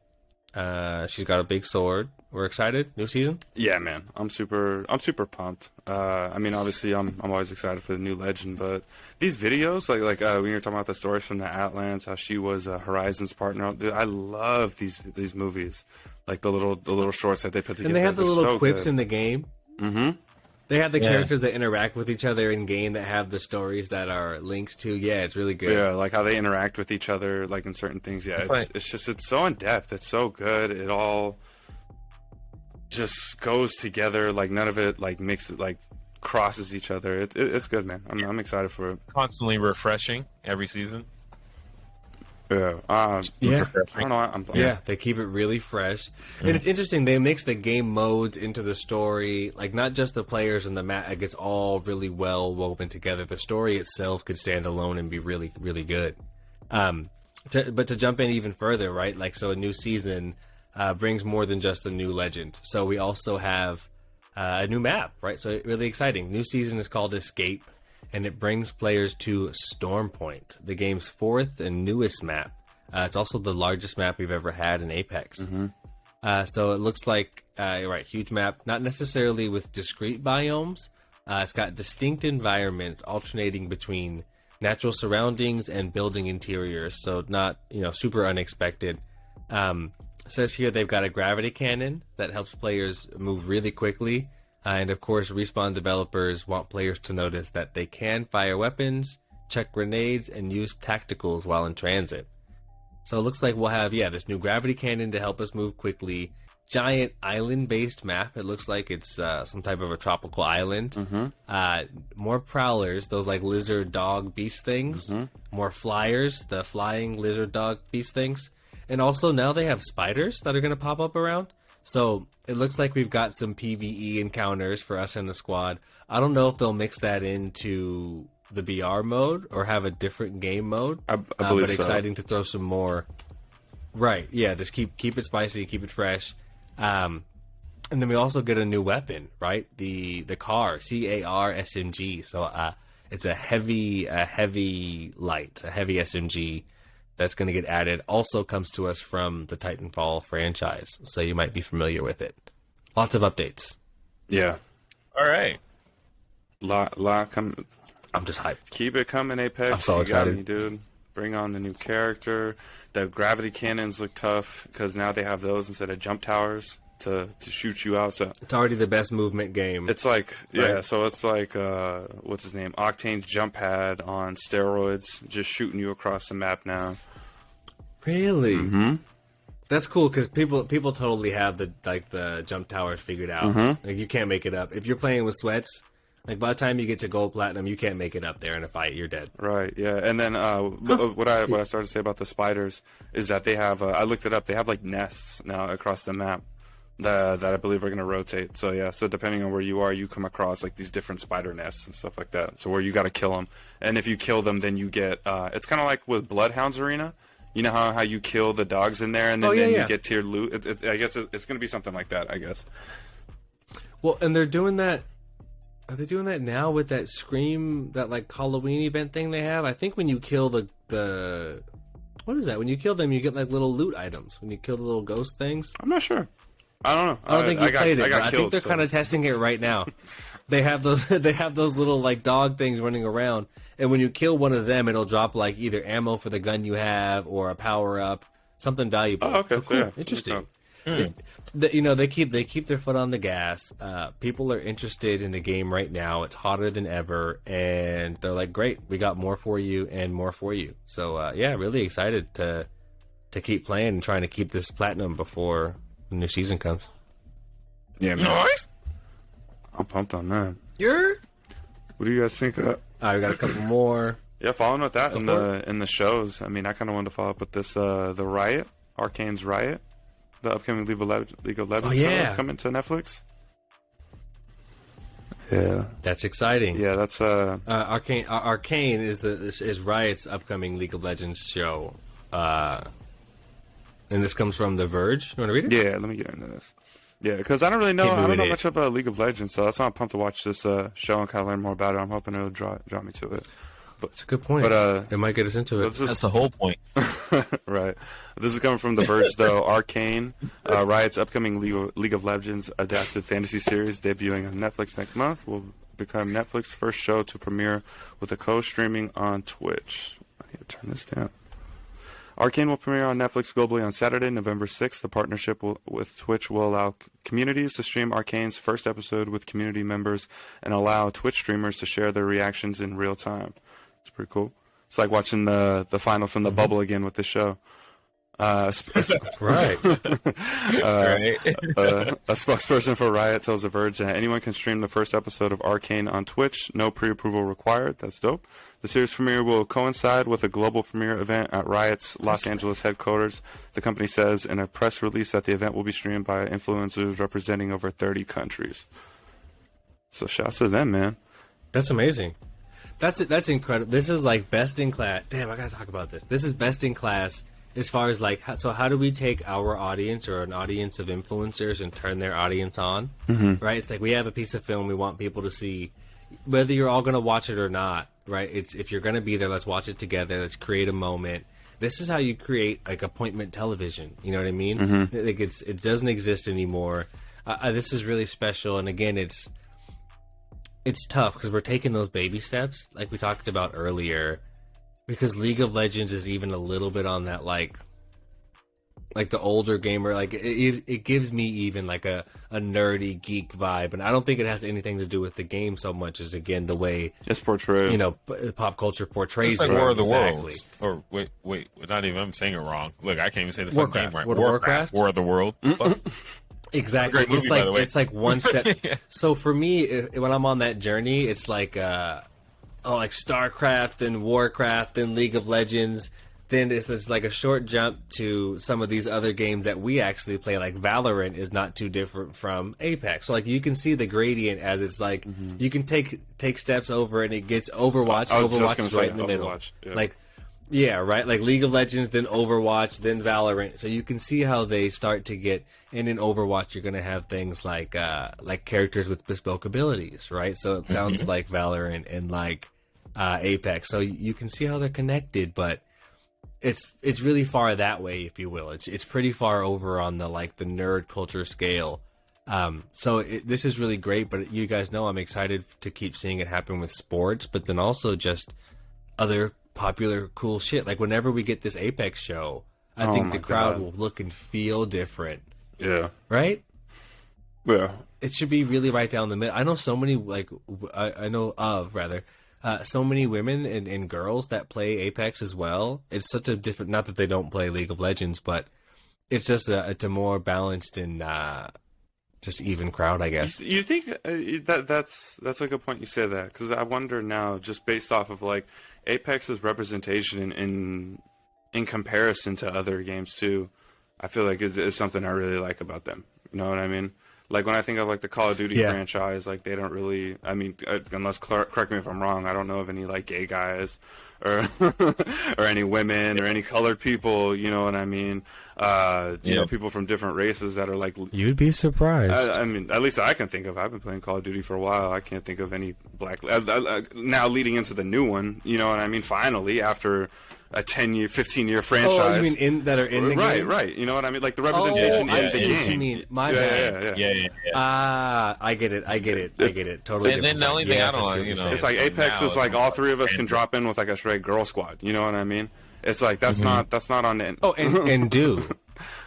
Speaker 2: She's got a big sword. We're excited. New season.
Speaker 3: Yeah, man. I'm super pumped. I mean, obviously, I'm always excited for the new legend, but these videos, like when you're talking about the stories from the Outlands, how she was Horizon's partner. Dude, I love these movies, like the little shorts that they put together.
Speaker 2: And they have the little quips in the game.
Speaker 3: Mm-hmm.
Speaker 2: They have the characters that interact with each other in game that have the stories that are linked to. Yeah, it's really good.
Speaker 3: Yeah, like how they interact with each other, like in certain things. Yeah, it's so in depth. It's so good. It all just goes together. Like none of it like crosses each other. It's good, man. I'm excited for it.
Speaker 4: Constantly refreshing every season.
Speaker 3: Yeah. I don't know.
Speaker 2: Yeah, they keep it really fresh. And it's interesting, they mix the game modes into the story, like not just the players and the map, like it's all really well woven together. The story itself could stand alone and be really, really good. But to jump in even further, right? Like, so a new season brings more than just a new legend. So we also have a new map, right? So really exciting. New season is called Escape, and it brings players to Storm Point, the game's 4th and newest map. It's also the largest map we've ever had in Apex. Mm-hmm. So it looks like, huge map, not necessarily with discrete biomes. It's got distinct environments alternating between natural surroundings and building interiors, so not, super unexpected. It says here they've got a gravity cannon that helps players move really quickly. And of course, Respawn developers want players to notice that they can fire weapons, chuck grenades, and use tacticals while in transit. So it looks like we'll have, this new gravity cannon to help us move quickly. Giant island-based map. It looks like it's some type of a tropical island. Mm-hmm. More prowlers, those like lizard, dog, beast things. Mm-hmm. More flyers, the flying lizard, dog, beast things. And also now they have spiders that are going to pop up around. So it looks like we've got some PvE encounters for us in the squad. I don't know if they'll mix that into the BR mode or have a different game mode.
Speaker 3: I believe
Speaker 2: but exciting to throw some more. Right, yeah, just keep it spicy, keep it fresh. And then we also get a new weapon, right? The CAR, CAR SMG. So it's a heavy SMG that's going to get added. Also comes to us from the Titanfall franchise, so you might be familiar with it. Lots of updates.
Speaker 3: Yeah.
Speaker 4: All right.
Speaker 2: I'm just hyped.
Speaker 3: Keep it coming, Apex.
Speaker 2: I'm so
Speaker 3: excited.
Speaker 2: You got me,
Speaker 3: dude. Bring on the new character. The gravity cannons look tough because now they have those instead of jump towers to shoot you out. So
Speaker 2: it's already the best movement game.
Speaker 3: It's like, yeah, right? So it's like, what's his name? Octane's jump pad on steroids, just shooting you across the map now.
Speaker 2: Really?
Speaker 3: Mm-hmm.
Speaker 2: That's cool because people totally have the jump towers figured out.
Speaker 3: Mm-hmm.
Speaker 2: Like you can't make it up if you're playing with sweats. Like by the time you get to gold platinum, you can't make it up there in a fight. You're dead.
Speaker 3: Right. Yeah. And then what I started to say about the spiders is that they have. I looked it up. They have like nests now across the map that I believe are going to rotate. So yeah. So depending on where you are, you come across like these different spider nests and stuff like that. So where you got to kill them, and if you kill them, then you get. It's kind of like with Bloodhounds Arena. You know how you kill the dogs in there, and then, you get tiered loot. I guess it's going to be something like that. I guess.
Speaker 2: Well, and they're doing that. Are they doing that now with that Scream, that like Halloween event thing they have? I think when you kill the what is that? When you kill them, you get like little loot items. When you kill the little ghost things.
Speaker 3: I'm not sure. I don't know.
Speaker 2: I don't think you played it. I think they're kind of testing it right now. They have those. They have those little like dog things running around, and when you kill one of them, it'll drop like either ammo for the gun you have or a power up, something valuable.
Speaker 3: Oh, okay,
Speaker 2: so cool.
Speaker 3: Yeah,
Speaker 2: Interesting. They keep their foot on the gas. People are interested in the game right now. It's hotter than ever, and they're like, "Great, we got more for you and more for you." So yeah, really excited to keep playing and trying to keep this platinum before the new season comes.
Speaker 3: Yeah, man. Nice. I'm pumped on that. What do you guys think of that?
Speaker 2: We got a couple more.
Speaker 3: Yeah, following with that in the shows. I mean, I kind of wanted to follow up with this the Riot, Arcane's Riot. The upcoming League of Legends show that's coming to Netflix. Yeah,
Speaker 2: that's exciting.
Speaker 3: Yeah, that's
Speaker 2: Arcane. Arcane is Riot's upcoming League of Legends show, and this comes from The Verge. You want to read it?
Speaker 3: Yeah, let me get into this. Yeah, because I don't really know. I don't know much of League of Legends, so that's why I'm pumped to watch this show and kind of learn more about it. I'm hoping it'll draw me to it.
Speaker 2: But that's a good point. But it might get us into it.
Speaker 4: That's the whole point.
Speaker 3: Right. This is coming from The Verge, though. Arcane, Riot's upcoming League of Legends adapted fantasy series debuting on Netflix next month will become Netflix's first show to premiere with a co-streaming on Twitch. I need to turn this down. Arcane will premiere on Netflix globally on Saturday, November 6th. The partnership with Twitch will allow communities to stream Arcane's first episode with community members and allow Twitch streamers to share their reactions in real time. It's pretty cool. It's like watching the final from the bubble again with this show.
Speaker 2: Right.
Speaker 3: A spokesperson for Riot tells The Verge that anyone can stream the first episode of Arcane on Twitch. No pre-approval required. That's dope. The series premiere will coincide with a global premiere event at Riot's Los Angeles headquarters. The company says in a press release that the event will be streamed by influencers representing over 30 countries. So shouts to them, man.
Speaker 2: That's amazing. That's incredible. This is like best in class. Damn, I gotta talk about this. This is best in class as far as like, so how do we take our audience or an audience of influencers and turn their audience on? Mm-hmm. Right? It's like we have a piece of film we want people to see, whether you're all gonna watch it or not. Right? It's if you're gonna be there, let's watch it together. Let's create a moment. This is how you create like appointment television. You know what I mean? Mm-hmm. Like it doesn't exist anymore. This is really special, and again, it's tough because we're taking those baby steps, like we talked about earlier. Because League of Legends is even a little bit on that like the older gamer, like it gives me even like a nerdy geek vibe, and I don't think it has anything to do with the game so much as again the way
Speaker 3: it's portrayed.
Speaker 2: You know, pop culture portrays
Speaker 4: it's like
Speaker 2: it.
Speaker 4: War of the Worlds. Or wait, not even. I'm saying it wrong. Look, I can't even say the fucking name right.
Speaker 2: Warcraft.
Speaker 4: War of the World.
Speaker 2: Exactly.
Speaker 4: It's, movie,
Speaker 2: it's like one step. Yeah. So for me, when I'm on that journey, it's like like StarCraft and Warcraft and League of Legends. Then it's like a short jump to some of these other games that we actually play. Like Valorant is not too different from Apex. So like you can see the gradient as it's like you can take steps over and it gets Overwatch. Overwatch is right in the middle.
Speaker 3: Yeah.
Speaker 2: Like yeah, right. Like League of Legends, then Overwatch, then Valorant. So you can see how they start to get. And in Overwatch, you're going to have things like characters with bespoke abilities, right? So it sounds like Valorant and like Apex. So you can see how they're connected, but it's really far that way, if you will. It's pretty far over on the like the nerd culture scale. So this is really great, but you guys know I'm excited to keep seeing it happen with sports, but then also just other popular cool shit. Like whenever we get this Apex show, I think the crowd will look and feel different.
Speaker 3: Yeah.
Speaker 2: Right?
Speaker 3: Yeah.
Speaker 2: It should be really right down the middle. I know so many, like, I know of, rather, so many women and girls that play Apex as well. It's such a different, not that they don't play League of Legends, but it's just it's a more balanced and just even crowd, I guess.
Speaker 3: You think that's a good point you say that, because I wonder now, just based off of like Apex's representation in comparison to other games too, I feel like it's something I really like about them. You know what I mean? Like when I think of like the Call of Duty franchise, like they don't really. I mean, unless correct me if I'm wrong, I don't know of any like gay guys or or any women or any colored people. You know what I mean? You know, people from different races that are like.
Speaker 2: You'd be surprised.
Speaker 3: I mean, at least I can think of. I've been playing Call of Duty for a while. I can't think of any black. Now leading into the new one, you know what I mean? Finally, after a 10-year, 15-year franchise.
Speaker 2: Oh, you mean that are in the game?
Speaker 3: Right. You know what I mean? Like the representation in the
Speaker 2: see
Speaker 3: game.
Speaker 2: What you mean. My bad.
Speaker 4: Yeah.
Speaker 2: I get it. Totally.
Speaker 4: And then the only thing I don't, you know,
Speaker 3: it's like Apex is like all three of us can drop in with like a straight girl squad. You know what I mean? It's like that's not on the.
Speaker 2: Oh, and Dune.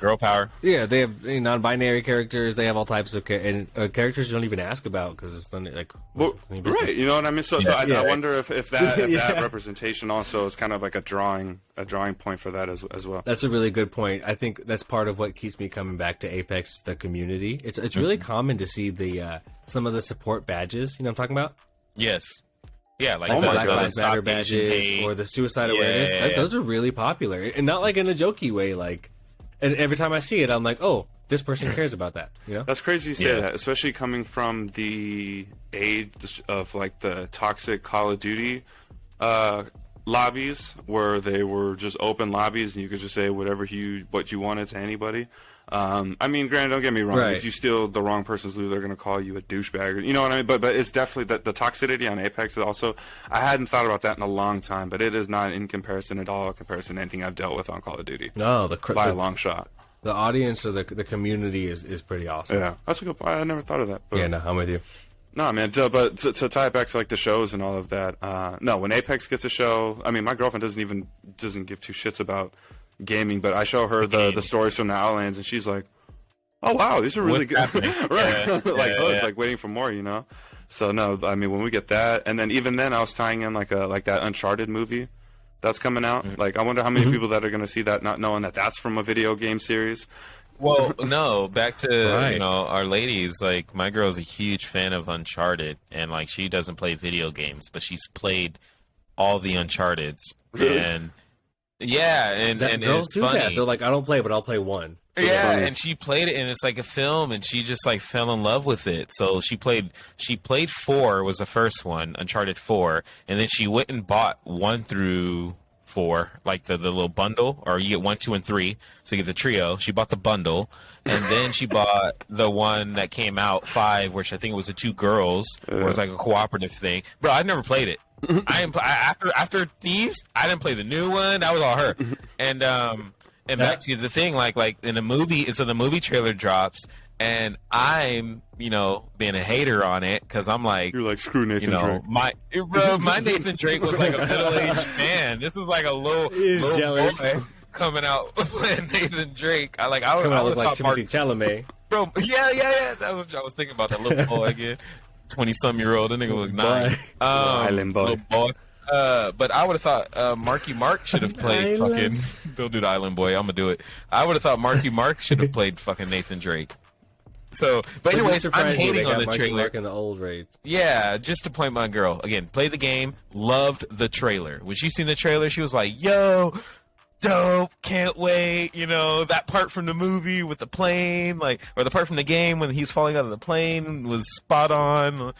Speaker 4: Girl power.
Speaker 2: Yeah, they have non-binary characters. They have all types of characters you don't even ask about because it's like
Speaker 3: right. You know what I mean? So I wonder if that representation also is kind of like a drawing point for that as well.
Speaker 2: That's a really good point. I think that's part of what keeps me coming back to Apex, the community. It's really common to see the some of the support badges. You know what I'm talking about?
Speaker 4: Yes. Yeah, like
Speaker 2: the
Speaker 3: my
Speaker 2: Black
Speaker 3: God.
Speaker 2: Lives Matter badges or the suicide awareness. Those are really popular, and not like in a jokey way. Like, and every time I see it, I'm like, oh, this person cares about that. You know,
Speaker 3: that's crazy you say that, especially coming from the age of like the toxic Call of Duty lobbies, where they were just open lobbies and you could just say what you wanted to anybody. I mean, granted, don't get me wrong.
Speaker 2: Right.
Speaker 3: If you steal the wrong person's loot, they're going to call you a douchebag. You know what I mean? But it's definitely the toxicity on Apex is also. I hadn't thought about that in a long time, but it is not in comparison at all. In comparison to anything I've dealt with on Call of Duty.
Speaker 2: No,
Speaker 3: by a long shot.
Speaker 2: The audience or the community is pretty awesome.
Speaker 3: Yeah, that's a good point. I never thought of that. But,
Speaker 2: yeah, no, I'm with you.
Speaker 3: No, man. But to tie it back to like the shows and all of that. No, when Apex gets a show, I mean, my girlfriend doesn't give two shits about gaming, but I show her the stories from the Outlands, and she's like, "Oh wow, these are really good." Right? Like waiting for more, you know. So no, I mean when we get that, and then even then, I was tying in like that Uncharted movie that's coming out. Mm-hmm. Like I wonder how many people that are going to see that not knowing that that's from a video game series.
Speaker 4: Well, no, back to you know our ladies. Like my girl's a huge fan of Uncharted, and like she doesn't play video games, but she's played all the Uncharteds.
Speaker 3: Really?
Speaker 4: And yeah, and
Speaker 2: girls
Speaker 4: it's
Speaker 2: do
Speaker 4: funny.
Speaker 2: that. They're like, I don't play, but I'll play one.
Speaker 4: Yeah, and she played it, and it's like a film, and she just like fell in love with it. So she played 4 was the first one, Uncharted 4, and then she went and bought 1 through 4, like the little bundle, or you get 1, 2, and 3, so you get the trio. She bought the bundle, and then she bought the one that came out 5, which I think it was the 2 girls, where it was like a cooperative thing. Bro, I never played it. After Thieves, I didn't play the new one. That was all her. And back to the thing, like in the movie, so the movie trailer drops, and I'm, you know, being a hater on it because I'm like,
Speaker 3: you're like, screw Nathan Drake.
Speaker 4: My Nathan Drake was like a middle-aged man. This is like a little boy coming out playing Nathan Drake. I would
Speaker 2: look like Timothée Chalamet.
Speaker 4: Bro, yeah. That's what I was thinking about. That little boy again, 20-some-year-old. That nigga look 9.
Speaker 3: Island boy.
Speaker 4: Little boy. But I would have thought Marky Mark should have played fucking. Don't do the Island Boy. I'm gonna do it. I would have thought Marky Mark should have played fucking Nathan Drake. So, but anyways, I'm hating on the trailer.
Speaker 2: Mark in the old raid.
Speaker 4: Yeah, just to point my girl again. Played the game, loved the trailer. When she seen the trailer, she was like, "Yo, dope! Can't wait!" You know that part from the movie with the plane, like, or the part from the game when he's falling out of the plane was spot on.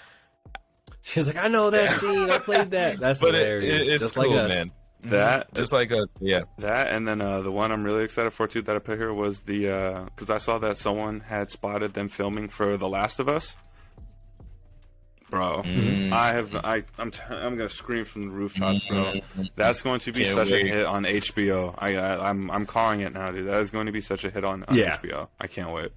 Speaker 2: She's like, I know that scene. I played that. That's hilarious.
Speaker 4: It's
Speaker 2: just
Speaker 4: cool,
Speaker 2: like us.
Speaker 4: Man.
Speaker 3: That
Speaker 4: just like us, yeah.
Speaker 3: That and then the one I'm really excited for too that I put here was the because I saw that someone had spotted them filming for The Last of Us. Bro, I'm gonna scream from the rooftops, bro. That's going to be such a hit on HBO. I'm calling it now, dude. That is going to be such a hit on HBO. I can't wait.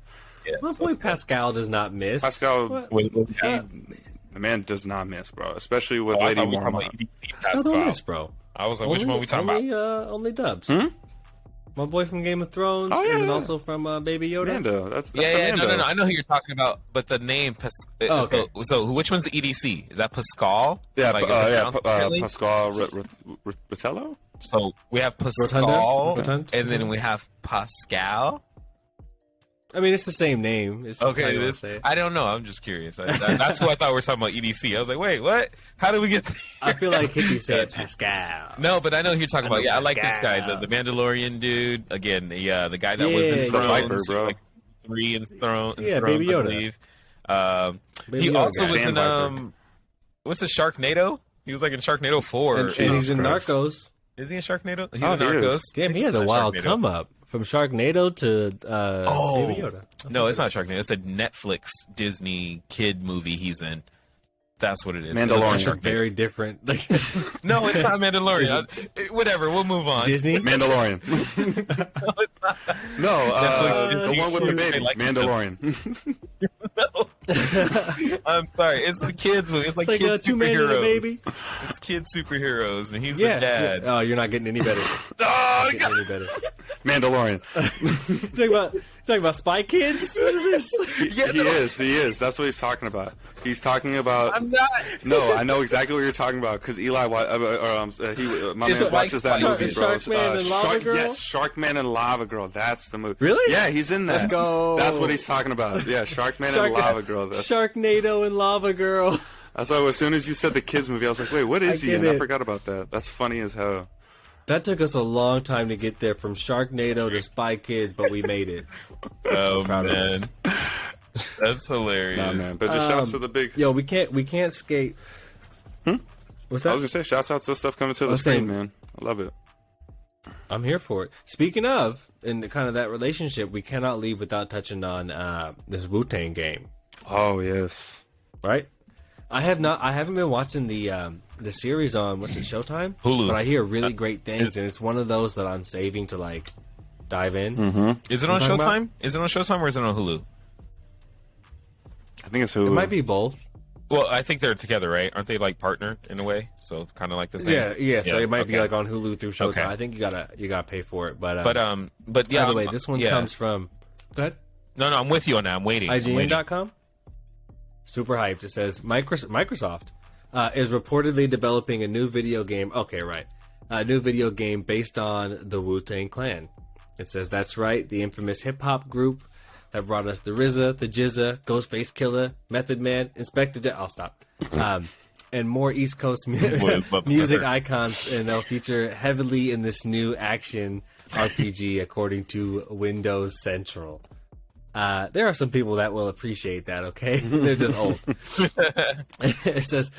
Speaker 4: Yeah,
Speaker 2: My boy Pascal does not miss.
Speaker 3: Pascal,
Speaker 2: What?
Speaker 3: the man does not miss, bro. Especially with
Speaker 4: I
Speaker 3: Lady
Speaker 4: thought we were talking
Speaker 3: Mormont.
Speaker 4: about EDC
Speaker 2: Pascal don't miss,
Speaker 4: Pascal.
Speaker 2: bro.
Speaker 4: I was like, which one we talking about?
Speaker 2: Only dubs. My boy from Game of Thrones,
Speaker 3: Oh, yeah,
Speaker 2: and then
Speaker 3: yeah.
Speaker 2: also from Baby Yoda.
Speaker 3: Mando. That's
Speaker 4: Yeah,
Speaker 3: Mando.
Speaker 4: no. I know who you're talking about, but the name.
Speaker 2: okay.
Speaker 4: So which one's the EDC? Is that Pascal?
Speaker 3: Yeah,
Speaker 4: Like, is it pronounced differently?
Speaker 3: Pascal Rottello?
Speaker 4: So we have Pascal,
Speaker 2: Rotunda?
Speaker 4: and then we have Pascal.
Speaker 2: I mean, it's the same name. It's just how
Speaker 4: Okay,
Speaker 2: you wanna say it.
Speaker 4: I don't know. I'm just curious. That's who I thought we were talking about EDC. I was like, wait, what? How did we get?
Speaker 2: I feel like Hippie said
Speaker 4: Gotcha.
Speaker 2: Pascal.
Speaker 4: No, but I know who you're talking
Speaker 2: I know
Speaker 4: about. Yeah, I like this
Speaker 2: Pascal.
Speaker 4: guy, the Mandalorian dude. Again, the guy that was
Speaker 2: Yeah,
Speaker 4: in
Speaker 2: yeah.
Speaker 3: The
Speaker 4: Thrones,
Speaker 3: Viper, bro.
Speaker 4: like 3 in Thrones.
Speaker 2: Yeah, Baby
Speaker 4: I
Speaker 2: Yoda.
Speaker 4: believe.
Speaker 2: Baby
Speaker 4: He
Speaker 2: Yoda
Speaker 4: also
Speaker 2: guy.
Speaker 4: was in
Speaker 3: Sand
Speaker 4: what's the Sharknado? He was like in Sharknado 4.
Speaker 2: And he's in
Speaker 3: Christ.
Speaker 2: Narcos.
Speaker 4: Is he in Sharknado? He's
Speaker 3: Oh,
Speaker 4: in
Speaker 3: he
Speaker 4: Narcos.
Speaker 3: is.
Speaker 2: Damn, he had a
Speaker 4: Not
Speaker 2: wild
Speaker 4: Sharknado.
Speaker 2: come up from Sharknado to Baby Yoda.
Speaker 4: No, it's not Sharknado. It's a Netflix Disney kid movie he's in. That's what it is.
Speaker 3: Mandalorian.
Speaker 2: Those are very different.
Speaker 4: No, it's not Mandalorian. Whatever, we'll move on.
Speaker 2: Disney.
Speaker 3: Mandalorian. No,
Speaker 4: Netflix
Speaker 3: the one with the
Speaker 4: Disney.
Speaker 3: baby.
Speaker 4: They like
Speaker 3: Mandalorian.
Speaker 4: I'm sorry. It's a kids movie. It's like
Speaker 2: It's like
Speaker 4: kids
Speaker 2: two men and a
Speaker 4: superheroes.
Speaker 2: baby.
Speaker 4: It's kids superheroes, and he's
Speaker 2: Yeah.
Speaker 4: the dad.
Speaker 2: Oh, you're not getting any better.
Speaker 3: Oh,
Speaker 2: Not getting any better.
Speaker 3: Mandalorian.
Speaker 2: Talking about Spy Kids. What is this?
Speaker 3: He is. That's what he's talking about. He's talking about.
Speaker 4: I'm not.
Speaker 3: No, I know exactly what you're talking about because Eli, my
Speaker 4: It's
Speaker 3: man
Speaker 4: like
Speaker 3: watches that
Speaker 4: Shark-
Speaker 3: movie, bro.
Speaker 2: Sharkman and Lava Girl?
Speaker 3: Yes, Sharkman and Lava Girl. That's the movie.
Speaker 2: Really?
Speaker 3: Yeah, he's in that.
Speaker 2: Let's go.
Speaker 3: That's what he's talking about. Yeah, Sharkman and Lava Girl.
Speaker 2: Sharknado and Lava Girl.
Speaker 3: That's why as soon as you said the kids movie, I was like, wait, what is
Speaker 2: I
Speaker 3: he
Speaker 2: get
Speaker 3: in? I
Speaker 2: it.
Speaker 3: forgot about that. That's funny as hell.
Speaker 2: That took us a long time to get there from Sharknado to Spy Kids, but we made it.
Speaker 4: Oh
Speaker 2: Proud of
Speaker 4: man, that's hilarious.
Speaker 3: Nah, man. But just shouts to the big.
Speaker 2: Yo, we can't skate. What's
Speaker 3: I
Speaker 2: that?
Speaker 3: was gonna say, shouts out to the stuff coming to the
Speaker 2: was
Speaker 3: screen,
Speaker 2: saying-
Speaker 3: man. I love it.
Speaker 2: I'm here for it. Speaking of, in kind of that relationship, we cannot leave without touching on this Wu-Tang game,
Speaker 3: Oh yes.
Speaker 2: right? I haven't been watching the series on what's it, Showtime?
Speaker 4: Hulu.
Speaker 2: But I hear really great things, and it's one of those that I'm saving to like dive in.
Speaker 4: Is it on
Speaker 2: talking about?
Speaker 4: Showtime? Is it on Showtime or is it on Hulu?
Speaker 3: I think it's who.
Speaker 2: It might be both.
Speaker 4: Well, I think they're together, right? Aren't they like partnered in a way? So it's kind of like the same.
Speaker 2: Yeah. So it might be
Speaker 4: okay.
Speaker 2: like on Hulu through Showtime.
Speaker 4: Okay.
Speaker 2: I think you gotta pay for it. But
Speaker 4: But yeah.
Speaker 2: by the way, this one comes from. Go ahead.
Speaker 4: No, I'm with you on that. I'm waiting.
Speaker 2: IGN.com. Super hyped. It says Microsoft is reportedly developing a new video game. Okay, right. A new video game based on the Wu-Tang Clan. It says that's right. The infamous hip hop group that brought us the RZA, the Jizza, Ghostface Killer, Method Man, Inspector. I'll stop. And more East Coast music icons, and they'll feature heavily in this new action RPG, according to Windows Central. There are some people that will appreciate that, okay? They're just old. It says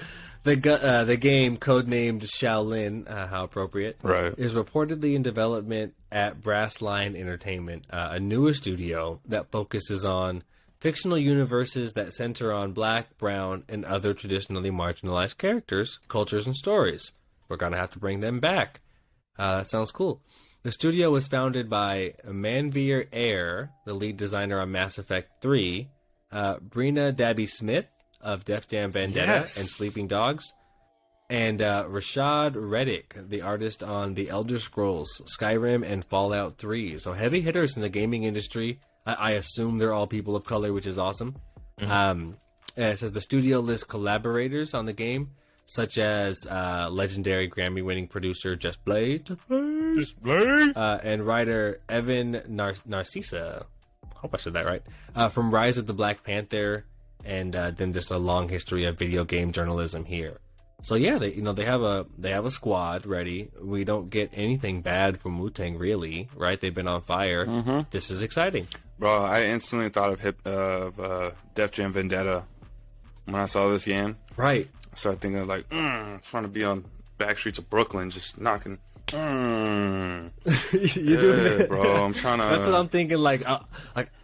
Speaker 2: the game, codenamed Shaolin, how appropriate,
Speaker 3: Right.
Speaker 2: is reportedly in development at Brass Lion Entertainment, a newer studio that focuses on fictional universes that center on black, brown, and other traditionally marginalized characters, cultures, and stories. We're going to have to bring them back. That sounds cool. The studio was founded by Manveer Ayer, the lead designer on Mass Effect 3, Brina Dabby Smith of Def Jam Vendetta
Speaker 3: Yes.
Speaker 2: and Sleeping Dogs, and Rashad Reddick, the artist on The Elder Scrolls, Skyrim, and Fallout 3. So heavy hitters in the gaming industry. I assume they're all people of color, which is awesome. And it says the studio lists collaborators on the game, such as legendary Grammy-winning producer Just Blade, and writer Evan Narcissa. Hope I said that right. From Rise of the Black Panther, and then just a long history of video game journalism here. So yeah, they have a squad ready. We don't get anything bad from Wu-Tang, really, right? They've been on fire. This is exciting,
Speaker 3: Bro, I instantly thought of Def Jam Vendetta when I saw this game.
Speaker 2: right?
Speaker 3: I started thinking like, trying to be on back streets of Brooklyn, just knocking.
Speaker 2: You're doing
Speaker 3: Yeah,
Speaker 2: it,
Speaker 3: bro. I'm trying to.
Speaker 2: That's what I'm thinking. Like I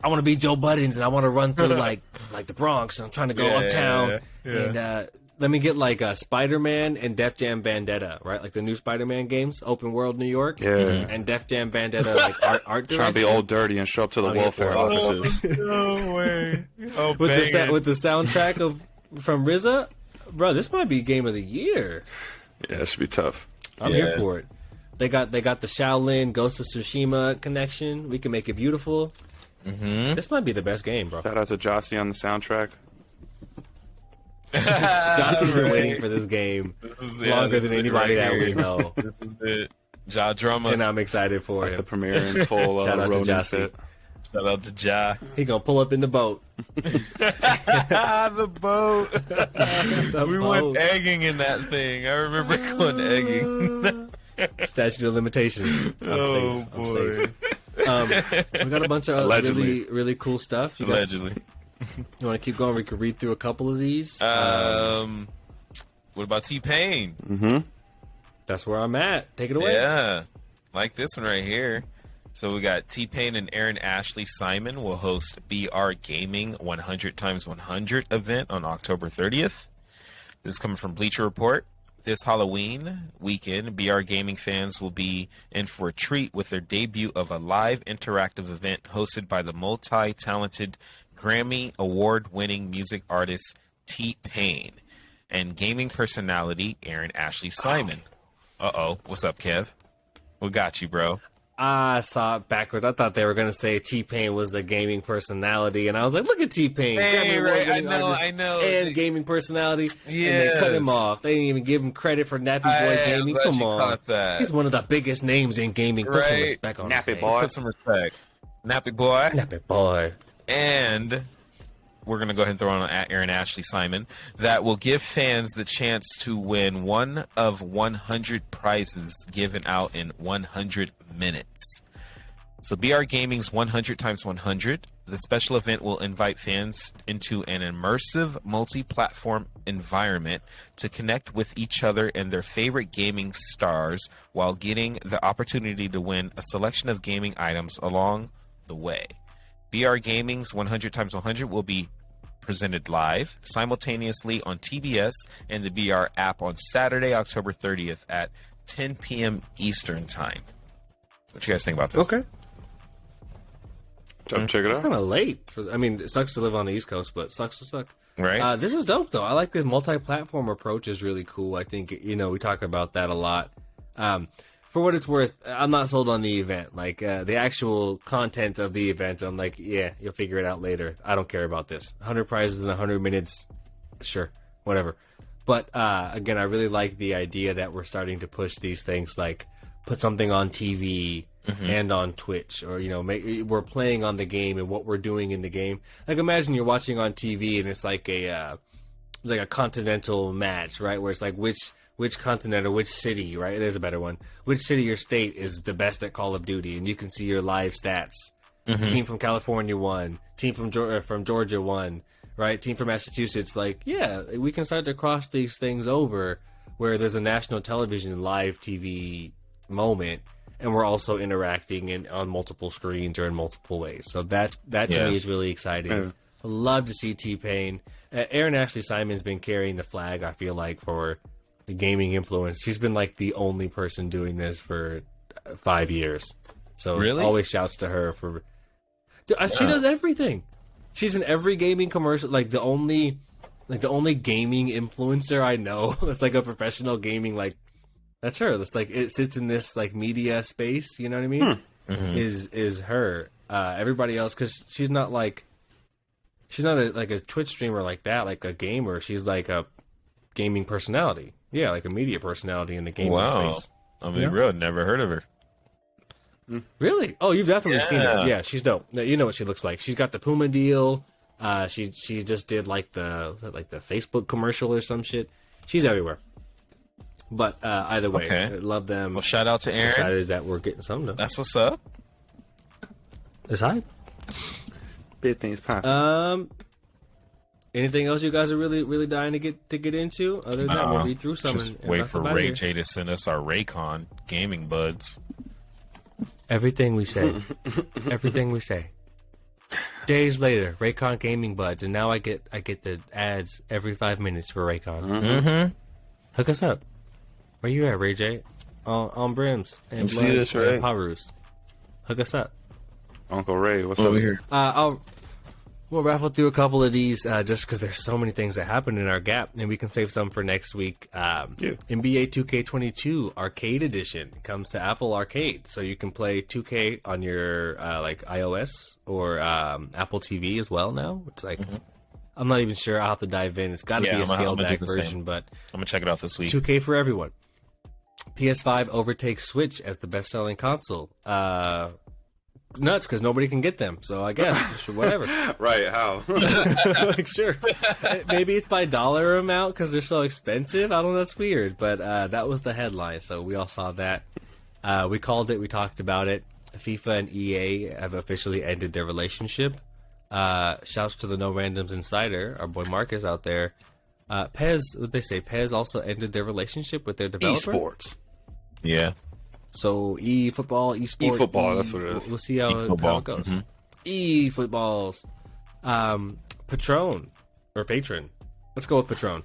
Speaker 2: want to be Joe Buttons, and I want to run through like the Bronx, and I'm trying to go uptown.
Speaker 4: yeah.
Speaker 2: And Let me get like Spider-Man and Def Jam Vendetta, right? Like the new Spider-Man games, open world New York.
Speaker 3: Yeah.
Speaker 2: And Def Jam Vendetta, like art
Speaker 3: Trying to be old dirty and show up to the welfare offices.
Speaker 4: No way. Oh,
Speaker 2: with the soundtrack from RZA, bro, this might be game of the year.
Speaker 3: Yeah, it should be tough.
Speaker 2: I'm here for it. They got the Shaolin Ghost of Tsushima connection. We can make it beautiful. This might be the best game, bro.
Speaker 3: Shout out to Jossie on the soundtrack.
Speaker 2: Jossie's been waiting for this game longer than anybody that we know.
Speaker 4: This is it. Ja Drama.
Speaker 2: And I'm excited for
Speaker 3: Like
Speaker 2: him.
Speaker 3: the premiere in full
Speaker 2: Shout out to
Speaker 3: Ronin
Speaker 2: Jossie.
Speaker 3: fit.
Speaker 4: Shout out to Ja.
Speaker 2: He gonna pull up in the boat.
Speaker 4: The boat. We went
Speaker 2: boat.
Speaker 4: egging in that thing. I remember going egging.
Speaker 2: Statute of limitations. I'm safe. We got a bunch of
Speaker 3: Allegedly.
Speaker 2: really cool stuff.
Speaker 4: Allegedly.
Speaker 2: You want to keep going? We could read through a couple of these.
Speaker 4: What about T-Pain?
Speaker 2: That's where I'm at. Take it away.
Speaker 4: Yeah, like this one right here. So we got T-Pain and Aaron Ashley Simon will host BR Gaming 100x100 event on October 30th. This is coming from Bleacher Report. This Halloween weekend, BR Gaming fans will be in for a treat with their debut of a live interactive event hosted by the multi-talented Grammy Award-winning music artist T-Pain and gaming personality Aaron Ashley Simon. Uh-oh. What's up, Kev? What got you, bro?
Speaker 2: I saw it backwards. I thought they were going to say T-Pain was the gaming personality, and I was like, look at T-Pain.
Speaker 4: Hey,
Speaker 2: Grammy
Speaker 4: right.
Speaker 2: Award-winning artist
Speaker 4: I know.
Speaker 2: And gaming personality.
Speaker 4: Yes.
Speaker 2: And they cut him off. They didn't even give him credit for Nappy Boy Gaming.
Speaker 4: glad
Speaker 2: Come
Speaker 4: you
Speaker 2: on.
Speaker 4: caught that.
Speaker 2: He's one of the biggest names in gaming. Put some
Speaker 4: Right.
Speaker 2: respect on his
Speaker 3: Nappy
Speaker 2: name.
Speaker 3: Boy.
Speaker 4: Put some respect. Nappy boy.
Speaker 2: Nappy Boy.
Speaker 4: And we're going to go ahead and throw on Aaron Ashley Simon. That will give fans the chance to win one of 100 prizes given out in 100 minutes. So BR Gaming's 100x100. The special event will invite fans into an immersive multi-platform environment to connect with each other and their favorite gaming stars while getting the opportunity to win a selection of gaming items along the way. BR Gaming's 100x100 will be presented live simultaneously on TBS and the BR app on Saturday, October 30th at 10 p.m. Eastern Time. What you guys think about this?
Speaker 2: Okay.
Speaker 3: Check it
Speaker 2: It's
Speaker 3: out.
Speaker 2: kind of late. It sucks to live on the East Coast, but sucks to suck.
Speaker 4: Right?
Speaker 2: This is dope, though. I like the multi-platform approach is really cool. I think, we talk about that a lot. For what it's worth, I'm not sold on the event. Like, the actual contents of the event, I'm like, yeah, you'll figure it out later. I don't care about this. 100 prizes in 100 minutes, sure, whatever. But, again, I really like the idea that we're starting to push these things, like, put something on TV and on Twitch, or, we're playing on the game and what we're doing in the game. Like, imagine you're watching on TV and it's like a continental match, right? Where it's like, which continent or which city, right? There's a better one. Which city or state is the best at Call of Duty? And you can see your live stats. Team from California won. Team from Georgia won, right? Team from Massachusetts. Like, yeah, we can start to cross these things over where there's a national television live TV moment, and we're also interacting on multiple screens or in multiple ways. So that to me is really exciting.
Speaker 3: Yeah.
Speaker 2: I love to see T-Pain. Aaron Ashley Simon's been carrying the flag, I feel like, for the gaming influence. She's been like the only person doing this for 5 years. So
Speaker 4: Really?
Speaker 2: always shouts to her for. She does everything. She's in every gaming commercial. Like the only gaming influencer I know that's like a professional gaming, like, that's her. That's like, it sits in this like media space. You know what I mean? Is her. Everybody else, because she's not a Twitch streamer like that, like a gamer. She's like a gaming personality. Yeah, like a media personality in the gaming space.
Speaker 4: I mean, real, never heard of her.
Speaker 2: Really? Oh, you've definitely seen her. Yeah, she's dope. You know what she looks like. She's got the Puma deal. She just did like the Facebook commercial or some shit. She's everywhere. But either way,
Speaker 4: Okay.
Speaker 2: I love them.
Speaker 4: Well, shout out to Aaron.
Speaker 2: Excited that we're getting some done.
Speaker 4: That's what's up.
Speaker 2: It's hype.
Speaker 3: Big things pop.
Speaker 2: Anything else you guys are really dying to get into? Other than that, we'll read through some.
Speaker 4: Just
Speaker 2: and
Speaker 4: wait
Speaker 2: that's
Speaker 4: for
Speaker 2: about
Speaker 4: Ray
Speaker 2: it.
Speaker 4: J to send us our Raycon gaming buds.
Speaker 2: Everything we say. Everything we say. Days later, Raycon gaming buds, and now I get the ads every 5 minutes for Raycon. Hook us up. Where you at, Ray J? On Brims and Bloods and Harus. Hook us up.
Speaker 3: Uncle Ray, what's up here?
Speaker 2: We'll raffle through a couple of these just because there's so many things that happen in our gap, and we can save some for next week. NBA 2K22 Arcade Edition comes to Apple Arcade, so you can play 2K on your like iOS or Apple TV as well now. It's like I'm not even sure. I'll have to dive in. It's got to be a scaled back version, but
Speaker 4: I'm gonna check it out this week.
Speaker 2: 2K for everyone. PS5 overtakes Switch as the best-selling console. Nuts, because nobody can get them, so I guess whatever.
Speaker 3: Right? How?
Speaker 2: Like, sure, maybe it's by dollar amount because they're so expensive. I don't know, that's weird, but that was the headline, so we all saw that. We called it, we talked about it. FIFA and EA have officially ended their relationship. Shouts to the No Randoms Insider, our boy Marcus out there. Pez, what they say? Pez also ended their relationship with their developer.
Speaker 3: Esports.
Speaker 4: Yeah.
Speaker 2: So eFootball, eSport,
Speaker 3: eFootball, that's what it is.
Speaker 2: We'll see how it goes. eFootballs, Patron or Patron. Let's go with Patron.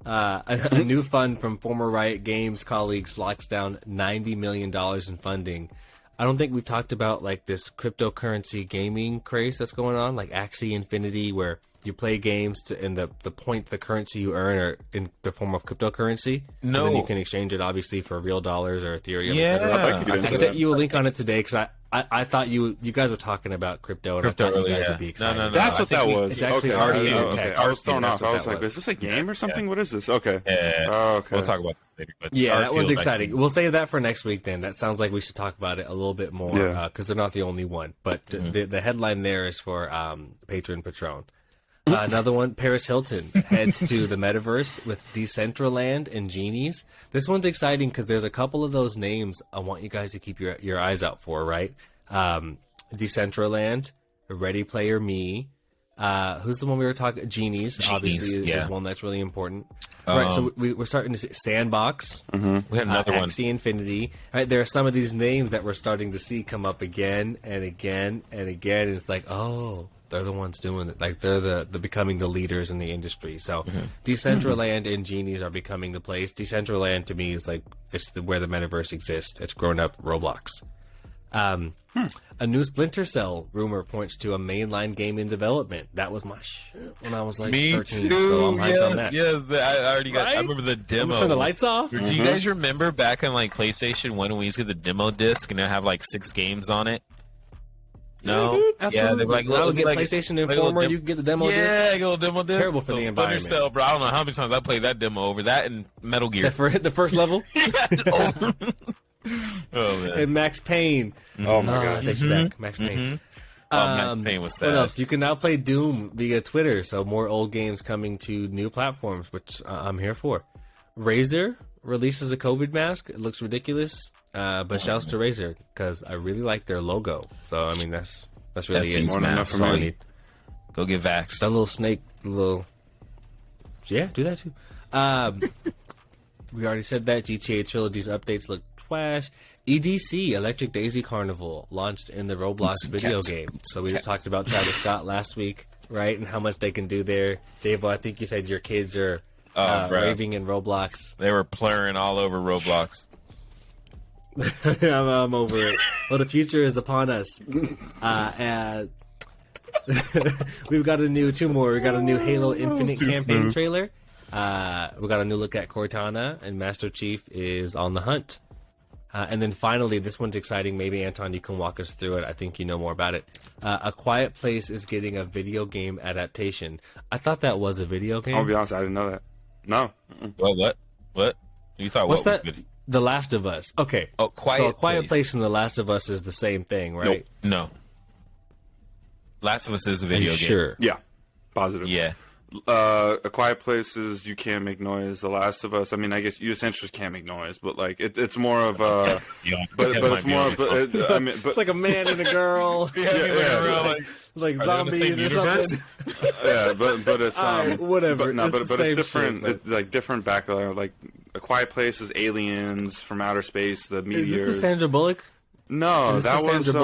Speaker 2: A new fund from former Riot Games colleagues locks down $90 million in funding. I don't think we've talked about like this cryptocurrency gaming craze that's going on, like Axie Infinity, where you play games and the point, the currency you earn are in the form of cryptocurrency.
Speaker 4: No.
Speaker 2: So then you can exchange it obviously for real dollars or Ethereum.
Speaker 4: Yeah.
Speaker 2: I sent you a link on it today because I thought you guys were talking about crypto and I thought you guys would be excited.
Speaker 4: No.
Speaker 3: That's what that was.
Speaker 2: It's actually already in your text.
Speaker 3: I was thrown off. I was like, is this a game or something? What is this? Okay.
Speaker 4: Okay. We'll talk about that later. But
Speaker 2: that one's exciting. We'll save that for next week then. That sounds like we should talk about it a little bit more because they're not the only one. But the headline there is for Patron. Another one, Paris Hilton heads to the metaverse with Decentraland and Genies. This one's exciting because there's a couple of those names I want you guys to keep your eyes out for, right? Decentraland, Ready Player Me. Who's the one we were talking? Genies, obviously, is one that's really important. Right, so we're starting to see Sandbox.
Speaker 4: We had another one.
Speaker 2: Axie Infinity. Right, there are some of these names that we're starting to see come up again and again and again. And it's like, oh, they're the ones doing it. Like they're the becoming the leaders in the industry. So Decentraland and Genies are becoming the place. Decentraland to me is like it's where the metaverse exists. It's grown up Roblox. A new Splinter Cell rumor points to a mainline game in development. That was my shit when I was like 13. So I'm hyped on that.
Speaker 4: Yes, I already got. Right? I remember the demo.
Speaker 2: Turn the lights off.
Speaker 4: Do you guys remember back on like PlayStation 1 when we used to get the demo disc and it have like 6 games on it? No,
Speaker 2: yeah, they're like, I would get PlayStation Informer. You can get the demo disc.
Speaker 4: Yeah, get a little demo disc.
Speaker 2: Terrible for the environment.
Speaker 4: Splinter Cell, bro. I don't know how many times I played that demo over that and Metal Gear.
Speaker 2: The first level.
Speaker 4: Oh man.
Speaker 2: And Max Payne.
Speaker 3: Oh my god,
Speaker 2: takes you back. Max Payne.
Speaker 4: Max Payne was sad.
Speaker 2: What else? You can now play Doom via Twitter. So more old games coming to new platforms, which I'm here for. Razer releases a COVID mask. It looks ridiculous. But shouts to Razer because I really like their logo. So I mean that's really it.
Speaker 3: More than enough for me.
Speaker 4: Go get vaxxed.
Speaker 2: That little snake, do that too. We already said that GTA Trilogy's updates look trash. EDC Electric Daisy Carnival launched in the Roblox video game. So we just talked about Travis Scott last week, right? And how much they can do there. Davo, I think you said your kids are raving in Roblox.
Speaker 4: They were plurring all over Roblox.
Speaker 2: I'm over it. Well, the future is upon us. We've got two more. We got a new Halo Infinite campaign trailer. We got a new look at Cortana, and Master Chief is on the hunt. And then finally, this one's exciting. Maybe Anton, you can walk us through it. I think you know more about it. A Quiet Place is getting a video game adaptation. I thought that was a video game.
Speaker 3: I'll be honest, I didn't know that. No.
Speaker 4: Well, what? You thought
Speaker 2: what's
Speaker 4: what
Speaker 2: that?
Speaker 4: Was video?
Speaker 2: The Last of Us. Okay.
Speaker 4: Oh, Quiet
Speaker 2: Place and The Last of Us is the same thing, right?
Speaker 4: Nope. No. Last of Us is a video game.
Speaker 2: Sure.
Speaker 3: Yeah. Positive.
Speaker 4: Yeah.
Speaker 3: A Quiet Place is you can't make noise. The Last of Us, I mean, I guess you essentially can't make noise, but like it's more of a, but it's more of,
Speaker 2: it's like a man and a girl, like zombies or something.
Speaker 3: Yeah, but it's
Speaker 2: whatever.
Speaker 3: But it's different. It's like different background. Like A Quiet Place is aliens from outer space. The meteors.
Speaker 2: Is this the Sandra Bullock?
Speaker 3: No, that was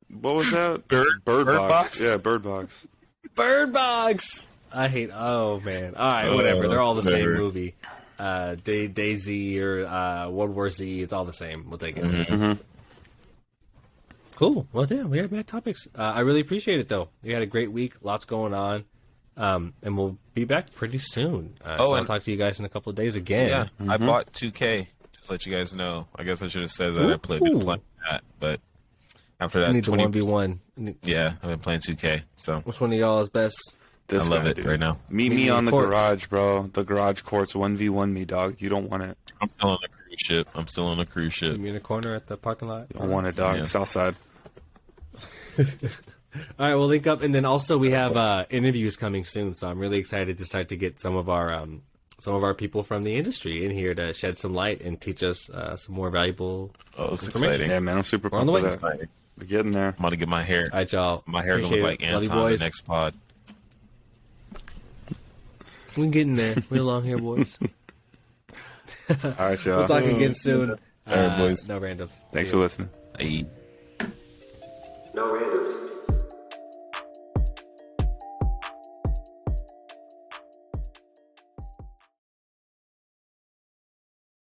Speaker 3: What was that?
Speaker 4: Bird Box?
Speaker 3: Yeah, Bird Box.
Speaker 2: Bird Box. I hate. Oh man. All right, whatever. They're all the same movie. DayZ or World War Z. It's all the same. We'll take it.
Speaker 3: Mm-hmm.
Speaker 2: Cool. Well, damn, we had bad topics. I really appreciate it though. You had a great week. Lots going on. And we'll be back pretty soon. So I'll talk to you guys in a couple of days again.
Speaker 4: Yeah, I bought 2K. Just to let you guys know. I guess I should have said that. I been playing that, but after that,
Speaker 2: I need the 1v1.
Speaker 4: Yeah, I've been playing 2K. So
Speaker 2: which one of y'all is best?
Speaker 4: I love it right now.
Speaker 3: Meet me on the garage, bro. The garage courts 1v1 me, dog. You don't want it.
Speaker 4: I'm still on a cruise ship.
Speaker 2: Meet me in the corner at the parking lot.
Speaker 3: You don't want it, dog.
Speaker 4: Yeah.
Speaker 3: Southside.
Speaker 2: All right, we'll link up, and then also we have interviews coming soon. So I'm really excited to start to get some of our people from the industry in here to shed some light and teach us some more valuable
Speaker 4: it's
Speaker 2: information.
Speaker 4: exciting.
Speaker 3: Yeah, man. I'm super pumped for that. We're getting there.
Speaker 4: I'm gonna get my hair.
Speaker 2: All right, y'all.
Speaker 4: My hair gonna look like Anton on the next pod.
Speaker 2: We're getting there. We're along here, boys.
Speaker 3: All right, y'all.
Speaker 2: We'll talk again soon.
Speaker 4: All right, boys.
Speaker 2: No randoms.
Speaker 3: Thanks for listening.
Speaker 4: Hey.